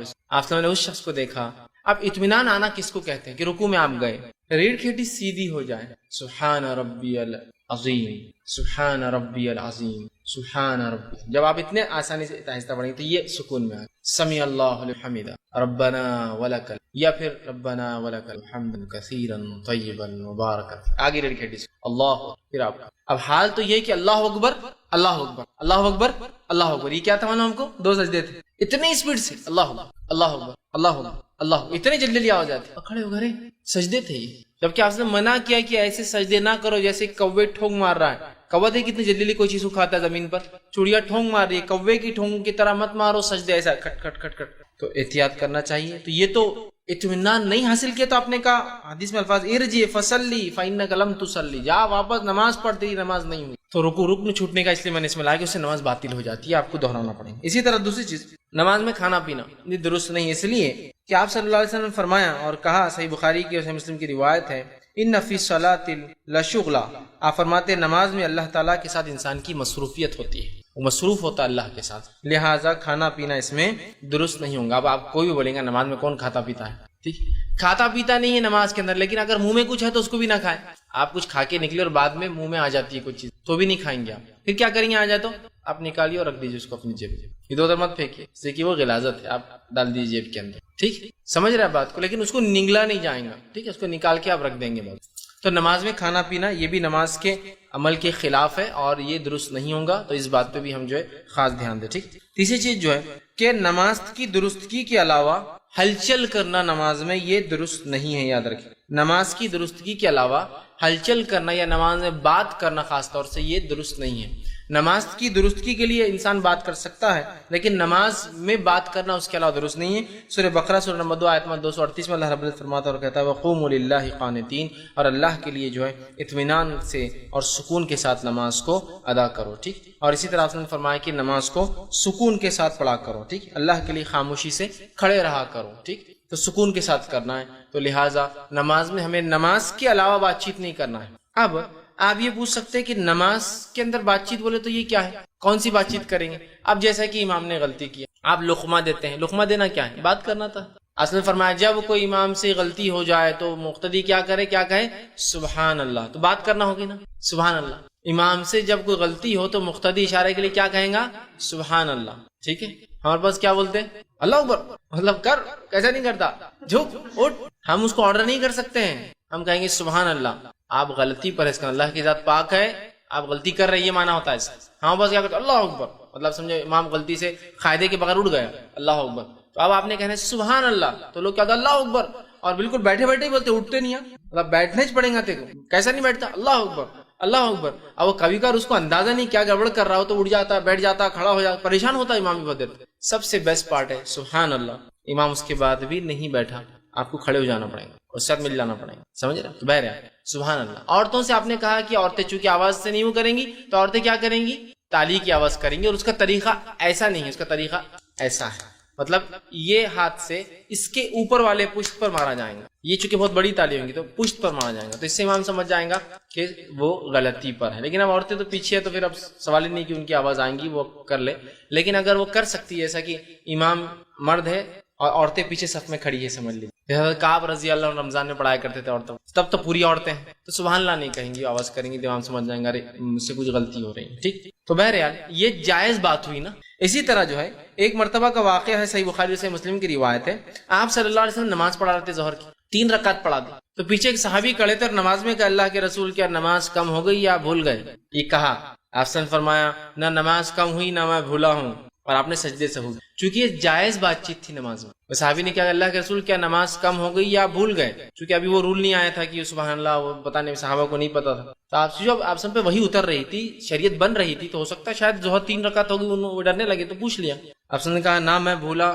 نے اس شخص کو دیکھا. اب اطمینان آنا کس کو کہتے ہیں کہ رکوع میں آپ گئے, ریڑھ کھیٹی سیدھی ہو جائے, سبحان ربی العظیم سبحان ربی العظیم سبحان ربی, جب آپ اتنے آسانی سے آہستہ پڑھیں گے تو یہ سکون میں آئے. سمیع اللہ لمن حمدہ ربنا ولک, یا پھر ربنا ولک الحمد کثیرا طیبا مبارکا, آگے ریڑھ کھیٹی سے اللہ, پھر آپ. اب حال تو یہ کہ اللہ اکبر اللہ اکبر اللہ اکبر اللہ اکبر, یہ کیا تھا معلوم ہم کو, 2 سجدے تھے, اتنی اسپیڈ سے اللہ اکبر اللہ اکبر اللہ اکبر اللہ, اتنے جلدی آ جاتے, کھڑے ہو گئے سجدے تھے یہ. جبکہ آپ نے منع کیا کہ ایسے سجدے نہ کرو جیسے کوے ٹھونگ مار رہا ہے. کوا دیکھ کتنی جلدی کوئی چیز کھاتا ہے زمین پر, چڑیا ٹھونگ مار رہی ہے, کوے کی ٹھونگ کی طرح مت مارو سجدے ایسا کھٹ کھٹ کھٹ کھٹ. تو احتیاط کرنا چاہیے. تو یہ تو اطمینان نہیں حاصل کیا تو آپ نے کہا حدیث میں الفاظ ارجع فصلی فإنک لم تصلی, جا واپس نماز پڑھ, تیری نماز نہیں ہوئی. تو رکن چھوٹنے کا اس لیے میں نے اس میں لایا کہ اس سے نماز باطل ہو جاتی ہے, آپ کو دہرانا پڑے گا. اسی طرح دوسری چیز, نماز میں کھانا پینا یہ درست نہیں, اس لیے کہ آپ صلی اللہ علیہ وسلم نے فرمایا اور کہا, صحیح بخاری کی اور صحیح مسلم کی روایت ہے, ان فی الصلاۃ لشغلا, آپ فرماتے ہیں نماز میں اللہ تعالیٰ کے ساتھ انسان کی مصروفیت ہوتی ہے, وہ مصروف ہوتا ہے اللہ کے ساتھ, لہٰذا کھانا پینا اس میں درست نہیں ہوگا. اب آپ کوئی بھی بولیں گا نماز میں کون کھاتا پیتا ہے, ٹھیک, کھاتا پیتا نہیں ہے نماز کے اندر, لیکن اگر منہ میں کچھ ہے تو اس کو بھی نہ کھائیں. آپ کچھ کھا کے نکلے اور بعد میں منہ میں آ جاتی ہے کچھ چیز تو بھی نہیں کھائیں گے آپ, پھر کیا کریں گے, آ جائے تو آپ نکالیے اور رکھ دیجیے اس کو اپنی جیب میں, ادھر ادھر مت پھینکیے, اس سے کہ وہ غلاظت ہے, آپ ڈال دیجیے جیب کے اندر, ٹھیک, سمجھ رہے ہیں بات کو, لیکن اس کو نگلا نہیں جائے گا, ٹھیک ہے, اس کو نکال کے آپ رکھ دیں گے بس. تو نماز میں کھانا پینا یہ بھی نماز کے عمل کے خلاف ہے اور یہ درست نہیں ہوگا, تو اس بات پہ بھی ہم جو ہے خاص دھیان دیں, ٹھیک. تیسری چیز جو ہے کہ نماز کی درستگی کے علاوہ ہلچل کرنا نماز میں یہ درست نہیں ہے, یاد رکھیں. نماز کی درستگی کے علاوہ ہلچل کرنا یا نماز میں بات کرنا خاص طور سے یہ درست نہیں ہے. نماز کی درستگی کے لیے انسان بات کر سکتا ہے, لیکن نماز میں بات کرنا اس کے علاوہ درست نہیں ہے. سورہ بقرہ سورہ نمبر 2 آیت نمبر 238 میں اللہ رب العزت فرماتا اور کہتا ہے وقوموا للہ قانتین, اور اللہ کے لیے جو ہے اطمینان سے اور سکون کے ساتھ نماز کو ادا کرو, ٹھیک. اور اسی طرح آپ نے فرمایا کہ نماز کو سکون کے ساتھ پڑھا کرو, ٹھیک, اللہ کے لیے خاموشی سے کھڑے رہا کرو, ٹھیک, تو سکون کے ساتھ کرنا ہے. تو لہٰذا نماز میں ہمیں نماز کے علاوہ بات چیت نہیں کرنا ہے. اب آپ یہ پوچھ سکتے ہیں کہ نماز کے اندر بات چیت بولے تو یہ کیا ہے, کون سی بات چیت کریں گے. اب جیسا کہ امام نے غلطی کی, آپ لقمہ دیتے ہیں, لقمہ دینا کیا ہے, بات کرنا تھا. اصل میں فرمایا جب کوئی امام سے غلطی ہو جائے تو مقتدی کیا کرے, کیا کہے, سبحان اللہ, تو بات کرنا ہوگی نا, سبحان اللہ. امام سے جب کوئی غلطی ہو تو مقتدی اشارے کے لیے کیا کہیں گا, سبحان اللہ, ٹھیک ہے. ہمارے پاس کیا بولتے ہیں, اللہ اکبر, مطلب کر, کیسا نہیں کرتا, جھک اٹھ, ہم اس کو آرڈر نہیں کر سکتے ہیں, ہم کہیں گے سبحان اللہ. آپ غلطی پر اس کا اللہ کی ذات پاک ہے, آپ غلطی کر رہے ہیں, یہ معنی ہوتا ہے اس کا. ہاں بس کیا کرتے, اللہ اکبر, مطلب سمجھو امام غلطی سے قاعدے کے بغیر اٹھ گیا, اللہ اکبر, تو اب آپ نے کہنا ہے سبحان اللہ, تو لوگ کیا ہوتا ہے اللہ اکبر, اور بالکل بیٹھے بیٹھے ہی بولتے, اٹھتے نہیں ہیں, مطلب بیٹھنے ہی پڑیں گا تیرے کو, کیسا نہیں بیٹھتا, اللہ اکبر اللہ اکبر. اب وہ کبھی کبھار اس کو اندازہ نہیں کیا گڑبڑ کر رہا ہو تو اٹھ جاتا ہے, بیٹھ جاتا ہے, کھڑا ہو جاتا, پریشان ہوتا ہے امام بھی بدل. سب سے بیسٹ پارٹ ہے سبحان اللہ. امام اس کے بعد بھی نہیں بیٹھا, آپ کو کھڑے ہو جانا پڑے گا, اس ساتھ مل جانا پڑے گا, سمجھ رہے, بہر ہے سبحان اللہ. عورتوں سے آپ نے کہا کہ عورتیں چونکہ آواز سے نہیں وہ کریں گی تو عورتیں کیا کریں گی, تالی کی آواز کریں گی, اور اس کا طریقہ ایسا نہیں ہے, اس کا طریقہ ایسا ہے, مطلب یہ ہاتھ سے اس کے اوپر والے پشت پر مارا جائے گا. یہ چونکہ بہت بڑی تالی ہوں گی تو پشت پر مارا جائے گا, تو اس سے امام سمجھ جائیں گا کہ وہ غلطی پر ہے. لیکن اب عورتیں تو پیچھے ہے تو پھر اب سوال ہی نہیں کہ ان کی آواز آئیں گی, وہ کر لے. لیکن اگر وہ کر سکتی ہے ایسا کہ امام مرد ہے اور عورتیں پیچھے صف میں کھڑی ہے, سمجھ لی حضرت کعب رضی اللہ عنہ رمضان میں پڑھایا کرتے تھے عورتوں, تب تو پوری عورتیں ہیں تو سبحان اللہ نہیں کہیں گی, آواز کریں گی تو امام سمجھ جائیں گے ارے مجھ سے کچھ غلطی ہو رہی ہے. ٹھیک, تو بہرحال یہ جائز بات ہوئی نا. اسی طرح جو ہے ایک مرتبہ کا واقعہ ہے, صحیح بخاری صحیح مسلم کی روایت ہے, آپ صلی اللہ علیہ وسلم نماز پڑھا رہے تھے ظہر کی, 3 رکعت پڑھا دی, تو پیچھے ایک صحابی کھڑے تھے اور نماز میں کہ اللہ کے رسول کیا نماز کم ہو گئی یا بھول گئے؟ یہ کہا, آپ نے فرمایا نہ نماز کم ہوئی نہ میں بھولا ہوں, اور آپ نے سجدے سے ہو, چونکہ یہ جائز بات چیت تھی نماز میں. صحابی نے کہا اللہ کے رسول کیا نماز کم ہو گئی یا بھول گئے, چونکہ ابھی وہ رول نہیں آیا تھا کہ سبحان اللہ, وہ پتہ نہیں صحابہ کو نہیں پتا تھا. تو آپ سب پہ وہی اتر رہی تھی, شریعت بن رہی تھی, تو ہو سکتا ہے شاید ظہر 3 رکعت ہوگی, وہ ڈرنے لگے تو پوچھ لیا. آپ نے کہا نہ میں بھولا,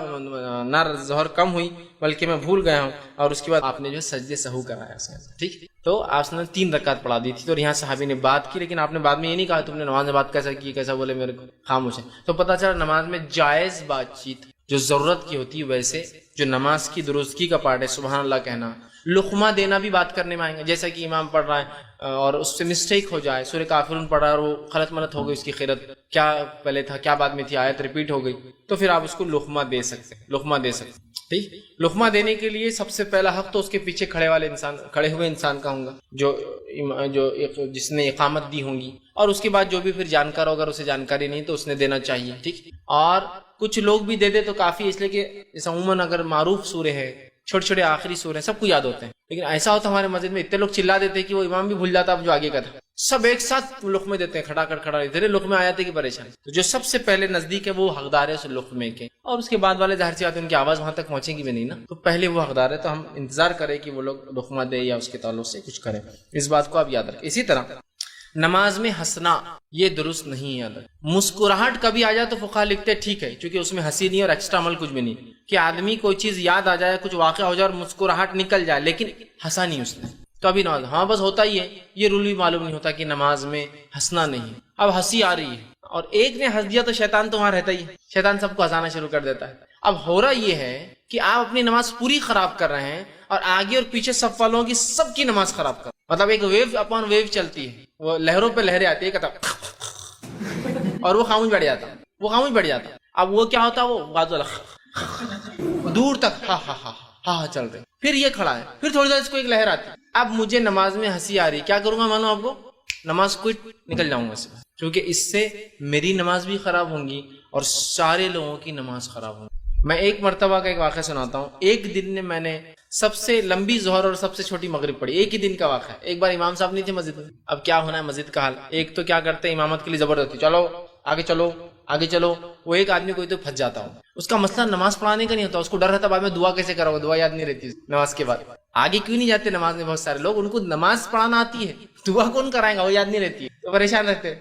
نہ ظہر کم ہوئی بلکہ میں بھول گیا ہوں, اور اس کے بعد آپ نے جو ہے سجدے سہو کرایا. ٹھیک, تو آپ نے 3 رکعت پڑھا دی تھی. تو یہاں صحابی نے بات کی, لیکن آپ نے بعد میں یہ نہیں کہا تم نے نماز میں بات کیسا کی, کیسا بولے میرے کو, خاموش ہے. تو پتہ چلا نماز میں جائز بات چیت جو ضرورت کی ہوتی ہے, ویسے جو نماز کی درستگی کا پارٹ ہے سبحان اللہ کہنا, لقمہ دینا بھی بات کرنے میں آئیں گے. جیسا کہ امام پڑھ رہا ہے اور اس سے مسٹیک ہو جائے, سورہ کافرون پڑھ رہا ہے اور وہ غلط ملت ہو گئی, اس کی قرأت کیا پہلے تھا کیا بعد میں تھی, آیت ریپیٹ ہو گئی, تو پھر آپ اس کو لقمہ دے سکتے, لقمہ دے سکتے. ٹھیک, لقمہ دینے کے لیے سب سے پہلا حق تو اس کے پیچھے کھڑے ہوئے انسان کا ہوگا, جو جس نے اقامت دی ہوں گی, اور اس کے بعد جو بھی پھر جانکار ہوگا, اسے جانکاری نہیں تو اس نے دینا چاہیے. ٹھیک, اور کچھ لوگ بھی دے دے تو کافی, اس لیے کہ عموماً اگر معروف سورے ہے, چھوٹے چھوٹے آخری سورے سب کو یاد ہوتے ہیں, لیکن ایسا ہوتا ہمارے مسجد میں اتنے لوگ چلا دیتے کہ وہ امام بھی بھول جاتا اب جو آگے کا تھا, سب ایک ساتھ لقمے دیتے ہیں, کھڑا ادھر لقمے آ جاتے کہ پریشان. تو جو سب سے پہلے نزدیک ہے وہ حقدار ہے اس لقمے کے, اور اس کے بعد والے ظاہر سی بات ہے ان کی آواز وہاں تک پہنچے گی بھی نہیں نا, تو پہلے وہ حقدار ہے, تو ہم انتظار کریں کہ وہ لوگ لقمہ دے یا اس کے تعلق سے کچھ کریں. اس بات کو آپ یاد رکھیں. اسی طرح نماز میں ہنسنا یہ درست نہیں ہے. مسکراہٹ کبھی آ جائے تو فقہا لکھتے ٹھیک ہے, کیونکہ اس میں ہنسی نہیں اور ایکسٹرا عمل کچھ بھی نہیں, کہ آدمی کوئی چیز یاد آ جائے, کچھ واقعہ ہو جائے اور مسکراہٹ نکل جائے لیکن ہنسا نہیں اس نے, تو ابھی نماز, ہاں بس ہوتا ہی ہے, یہ رول بھی معلوم نہیں ہوتا کہ نماز میں ہنسنا نہیں. اب ہنسی آ رہی ہے اور ایک نے ہنس دیا تو شیطان تو وہاں رہتا ہی ہے, شیطان سب کو ہنسانا شروع کر دیتا ہے. اب ہو رہا یہ ہے کہ آپ اپنی نماز پوری خراب کر رہے ہیں اور آگے اور پیچھے صف والوں کی سب کی نماز خراب کر, مطلب ایک ویو اپون ویو چلتی ہے, وہ لہروں پہ لہریں آتی ہے اور وہ خاموش بیٹھ جاتا, اب وہ کیا ہوتا, وہ دور تک ہاں چل رہے, پھر یہ کھڑا ہے, پھر تھوڑی دیر اس کو ایک لہر آتی, اب مجھے نماز میں ہنسی آ رہی, کیا کروں گا معلوم آپ کو, نماز کو نکل جاؤں گا اس میں, کیونکہ اس سے میری نماز بھی خراب ہوں گی اور سارے لوگوں کی نماز خراب ہوگی. میں ایک مرتبہ کا ایک واقعہ سناتا ہوں. ایک دن میں نے سب سے لمبی ظہر اور سب سے چھوٹی مغرب پڑھی, ایک ہی دن کا واقعہ ہے. ایک بار امام صاحب نہیں تھے مسجد میں, اب کیا ہونا ہے مسجد کا حال, ایک تو کیا کرتے ہیں امامت کے لیے زبردستی, چلو آگے چلو, وہ ایک آدمی کوئی تو پھنس جاتا ہوں, اس کا مسئلہ نماز پڑھانے کا نہیں ہوتا, اس کو ڈر رہتا بعد میں دعا کیسے کرو, دعا یاد نہیں رہتی نماز کے بعد. آگے کیوں نہیں جاتے نماز میں بہت سارے لوگ, ان کو نماز پڑھانا آتی ہے, دعا کون کرائے گا, وہ یاد نہیں رہتی ہے, تو پریشان رہتے.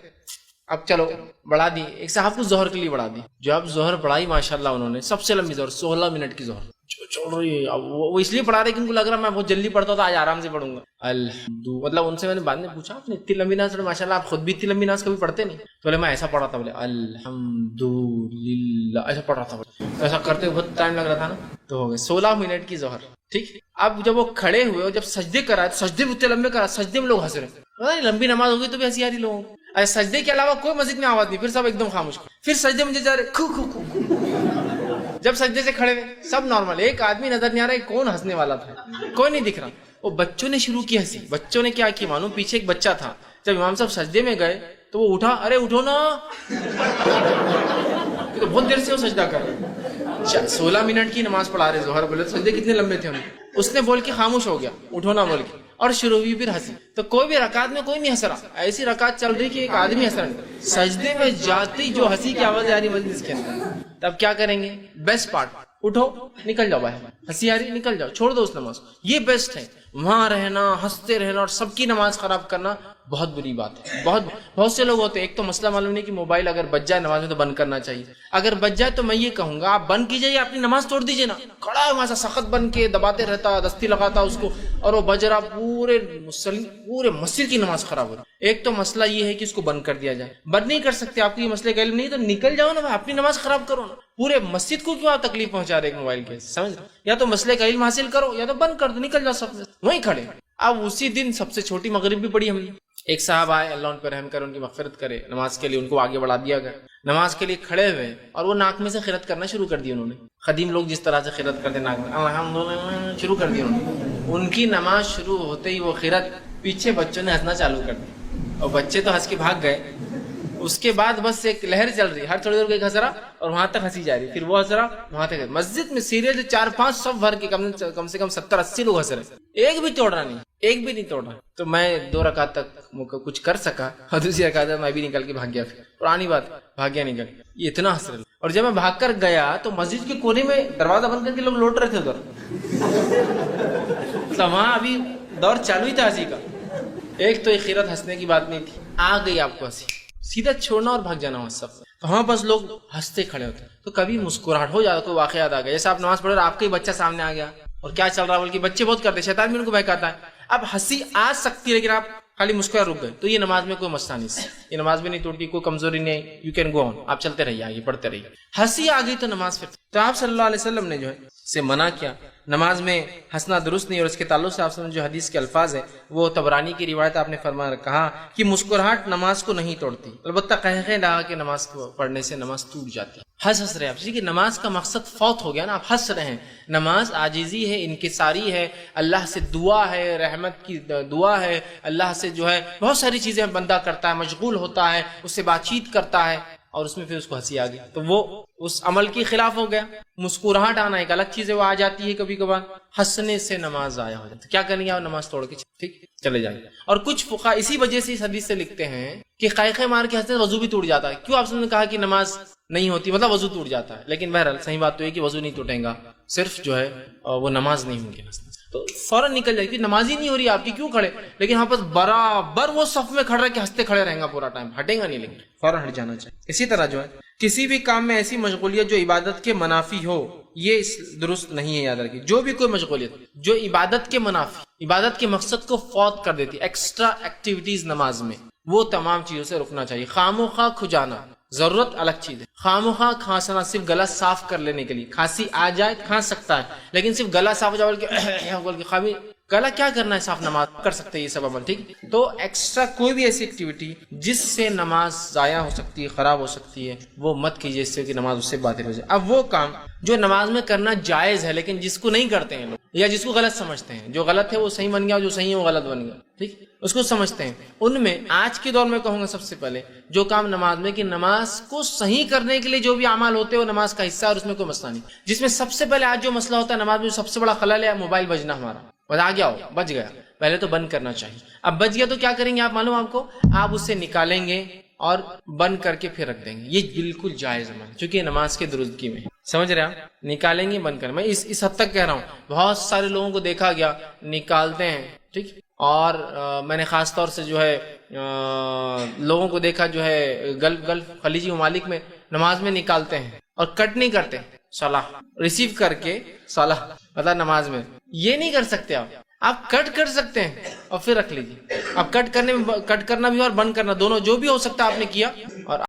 اب چلو بڑھا دی, ایک صاحب کو ظہر کے لیے بڑھا دی, جب ظہر پڑھائی ماشاءاللہ انہوں نے سب سے لمبی ظہر 16 منٹ کی ظہر چل رہی ہے. اب وہ اس لیے پڑھا رہے کہ ان کو لگ رہا میں بہت جلدی پڑھتا تھا, آج آرام سے پڑھوں گا. مطلب ان سے میں نے بعد میں پوچھا آپ نے اتنی لمبی نماز پڑھی, ماشاءاللہ آپ خود بھی اتنی لمبی نماز کبھی پڑھتے نہیں؟ تو بولے میں ایسا پڑھا تھا, بولے الحمدللہ ایسا پڑھ رہا تھا, ایسا کرتے بہت ٹائم لگ رہا تھا نا, تو ہو گئے 16 منٹ کی ظہر. ٹھیک, اب جب وہ کھڑے ہوئے اور جب سجدے کرا, سجدے بھی اتنے لمبے کرا, سجدے میں لوگ ہنس رہے, لمبی نماز ہوگی تو بھی ہنسی آ رہی لوگوں کو. سجدے کے علاوہ کوئی مسجد میں آواز نہیں, پھر سب ایک دم خاموش, پھر سجدے مجھے جا رہے, جب سجدے سے کھڑے ہوئے سب نارمل, ایک آدمی نظر نہیں آ رہا ہے, کون ہنسنے والا تھا, کوئی نہیں دکھ رہا. وہ بچوں نے شروع کی ہنسی, بچوں نے کیا کی معلوم, پیچھے ایک بچہ تھا, جب امام صاحب سجدے میں گئے تو وہ اٹھا, ارے اٹھو نا, تو بہت دیر سے وہ سجدہ کر رہے, 16 منٹ کی نماز پڑھا رہے ظہر, بولے سجدے کتنے لمبے تھے, اس نے بول کے خاموش ہو گیا, اٹھو نا بول کے, اور شروع ہوئی پھر ہنسی. تو کوئی بھی رکعت میں کوئی نہیں ہنس رہا, ایسی رکعت چل رہی کہ ایک آدمی ہنس رہا, سجدے میں جاتی جو ہنسی کی آواز آ رہی مجلس کے اندر. تب کیا کریں گے, بیسٹ پارٹ, اٹھو نکل جاؤ باہر, ہنسی آ رہی نکل جاؤ, چھوڑ دو اس نماز, یہ بیسٹ ہے. وہاں رہنا, ہنستے رہنا اور سب کی نماز خراب کرنا بہت بری بات ہے. بہت سے لوگ ہوتے ہیں, ایک تو مسئلہ معلوم نہیں کہ موبائل اگر بج جائے نماز میں تو بند کرنا چاہیے. اگر بج جائے تو میں یہ کہوں گا آپ بند کیجئے, اپنی نماز توڑ دیجئے نا. کھڑا ہے وہاں سے سخت بن کے دباتے رہتا, دستی لگاتا اس کو, اور وہ بج رہا, پورے مسجد کی نماز خراب ہو رہی. ایک تو مسئلہ یہ ہے کہ اس کو بند کر دیا جائے. بند نہیں کر سکتے, آپ کو یہ مسئلے کا علم نہیں تو نکل جاؤ نا, اپنی نماز خراب کرو نا. پورے مسجد کو کیوں آپ تکلیف پہنچا رہے ایک موبائل کے, سمجھ. یا تو مسئلے کا علم حاصل کرو یا تو بند کر دو, نکل جاؤ سب وہیں کھڑے. اب اسی دن سب سے چھوٹی مغرب بھی پڑھی ہم نے. ایک صاحب آئے, اللہ ان پر رحم کرے, ان کی مغفرت کرے, نماز کے لیے ان کو آگے بڑھا دیا گیا. نماز کے لیے کھڑے ہوئے اور وہ ناک میں سے خیرت کرنا شروع کر دی انہوں نے. قدیم لوگ جس طرح سے خیرت کرتے ناک میں الحمدللہ شروع کر دی انہوں نے. ان کی نماز شروع ہوتے ہی وہ خیرت, پیچھے بچوں نے ہنسنا چالو کر دی اور بچے تو ہنس کے بھاگ گئے. اس کے بعد بس ایک لہر چل رہی, ہر تھوڑی دیر کو ایک ہنس رہا اور وہاں تک ہنسی جا رہی, پھر وہ ہنس رہا وہاں تک. مسجد میں سیریل 4-5 صف بھر کے کم سے کم 70-80 لوگ ہنس رہے, ایک بھی توڑ رہا نہیں, ایک بھی نہیں توڑ رہا. تو میں 2 رکعت تک کچھ کر سکا اور دوسری رکعت میں بھی نکل کے بھاگ گیا. پھر پرانی بات, بھاگ گیا نکل, یہ اتنا ہنس رہے. اور جب میں بھاگ کر گیا تو مسجد کے کونے میں دروازہ بند کر کے لوگ لوٹ رہے تھے ادھر. تو وہاں ابھی دور چالو ہی تھا ہنسی کا. ایک تو یہ خیرت ہنسنے کی بات نہیں تھی, آ گئی آپ کو ہنسی, سیدھا چھوڑنا اور بھاگ جانا. وہاں سب وہاں بس لوگ ہنستے کھڑے ہوتے. تو کبھی مسکراہٹ ہو جاتا, کوئی واقعہ یاد آ گیا, جیسے آپ نماز پڑھ رہے, آپ کا ہی بچہ سامنے آ گیا اور کیا چل رہا ہے, بلکہ بچے بہت کرتے, شیطان بھی ان کو بہکاتا ہے. اب ہنسی آ سکتی ہے لیکن آپ خالی مسکرا رک گئے تو یہ نماز میں کوئی مسئلہ نہیں, یہ نماز بھی نہیں ٹوٹتی, کوئی کمزوری نہیں, یو کین گو آن, آپ چلتے رہیے, آگے پڑھتے رہیے. ہنسی آ گئی تو نماز پھر. تو آپ صلی اللہ علیہ وسلم نے جو ہے سے منع کیا, نماز میں ہنسنا درست نہیں. اور اس کے تعلق سے آپ جو حدیث کے الفاظ ہیں وہ طبرانی کی روایت, آپ نے فرمایا کہا کہ مسکراہٹ نماز کو نہیں توڑتی, البتہ قہقہ لگا کے نماز کو پڑھنے سے نماز ٹوٹ جاتی. ہنس رہے آپ, کہ نماز کا مقصد فوت ہو گیا نا, آپ ہنس رہے ہیں. نماز عاجزی ہے, انکساری ہے, اللہ سے دعا ہے, رحمت کی دعا ہے, اللہ سے جو ہے بہت ساری چیزیں بندہ کرتا ہے, مشغول ہوتا ہے, اس سے بات چیت کرتا ہے, اور اس میں پھر اس کو ہنسی آ گئی تو وہ اس عمل کے خلاف ہو گیا. مسکراہٹ آنا ایک الگ چیز ہے, وہ آ جاتی ہے کبھی کبھار. ہنسنے سے نماز ضائع ہو جاتی, کیا کریں گے آپ, نماز توڑ کے ٹھیک چلے جائیں. اور کچھ فقہا اسی وجہ سے اس حدیث سے لکھتے ہیں کہ قائقے مار کے ہنسنے وضو بھی ٹوٹ جاتا ہے. کیوں آپ نے کہا کہ نماز نہیں ہوتی, مطلب وضو ٹوٹ جاتا ہے, لیکن بہرحال صحیح بات تو یہ کہ وضو نہیں ٹوٹے گا, صرف جو ہے وہ نماز نہیں ہوگی ہنسنے تو فوراً نکل جائے گی. نماز ہی نہیں ہو رہی آپ کی, کیوں کھڑے, لیکن ہاں پس برابر وہ صف میں کھڑا رہ کے ہنستے کھڑے رہیں گا پورا ٹائم, ہٹیں گا نہیں, لیکن فوراً ہٹ جانا چاہیے. اسی طرح جو ہے کسی بھی کام میں ایسی مشغولیت جو عبادت کے منافی ہو, یہ درست نہیں ہے. یاد رکھیے, جو بھی کوئی مشغولیت جو عبادت کے منافی, عبادت کے مقصد کو فوت کر دیتی, ایکسٹرا ایکٹیویٹیز نماز میں, وہ تمام چیزوں سے رکنا چاہیے. خاموخواہ کھجانا ضرورت الگ چیز ہے. خاموخواہ کھانسنا صرف گلا صاف کر لینے کے لیے, کھانسی آ جائے کھانس سکتا ہے, لیکن صرف گلا صاف ہو جائے بول کے خامی گلا کیا کرنا ہے, صاف نماز کر سکتے ہیں یہ سب عمل, ٹھیک. تو ایکسٹرا کوئی بھی ایسی ایکٹیویٹی جس سے نماز ضائع ہو سکتی ہے, خراب ہو سکتی ہے, وہ مت کیجیے, اس سے کہ نماز اس سے باطل ہو جائے. اب وہ کام جو نماز میں کرنا جائز ہے لیکن جس کو نہیں کرتے ہیں لوگ, یا جس کو غلط سمجھتے ہیں, جو غلط ہے وہ صحیح بن گیا, جو صحیح ہے وہ غلط بن گیا, ٹھیک, اس کو سمجھتے ہیں. ان میں آج کے دور میں کہوں گا سب سے پہلے جو کام نماز میں, کہ نماز کو صحیح کرنے کے لیے جو بھی اعمال ہوتے ہیں وہ نماز کا حصہ ہے, اور اس میں کوئی مسئلہ نہیں. جس میں سب سے پہلے آج جو مسئلہ ہوتا ہے نماز میں, سب سے بڑا خلل ہے موبائل بجنا. ہمارا بتا گیا ہو, بج گیا, پہلے تو بند کرنا چاہیے. اب بج گیا تو کیا کریں گے آپ, معلوم آپ کو, آپ اسے نکالیں گے اور بند کر کے پھر رکھ دیں گے. یہ بالکل جائز عمل ہے چونکہ نماز کے درستگی میں, سمجھ رہے ہیں, نکالیں گے بند کریں. میں اس حد تک کہہ رہا ہوں, بہت سارے لوگوں کو دیکھا گیا نکالتے ہیں, ٹھیک. اور میں نے خاص طور سے جو ہے لوگوں کو دیکھا جو ہے گلف خلیجی ممالک میں نماز میں نکالتے ہیں اور کٹ نہیں کرتے, صلاح ریسیو کر کے صلاح مطلب نماز میں. یہ نہیں کر سکتے آپ کٹ کر سکتے ہیں اور پھر رکھ لیجیے. اب کٹ کرنا بھی اور بند کرنا دونوں جو بھی ہو سکتا ہے آپ نے کیا, اور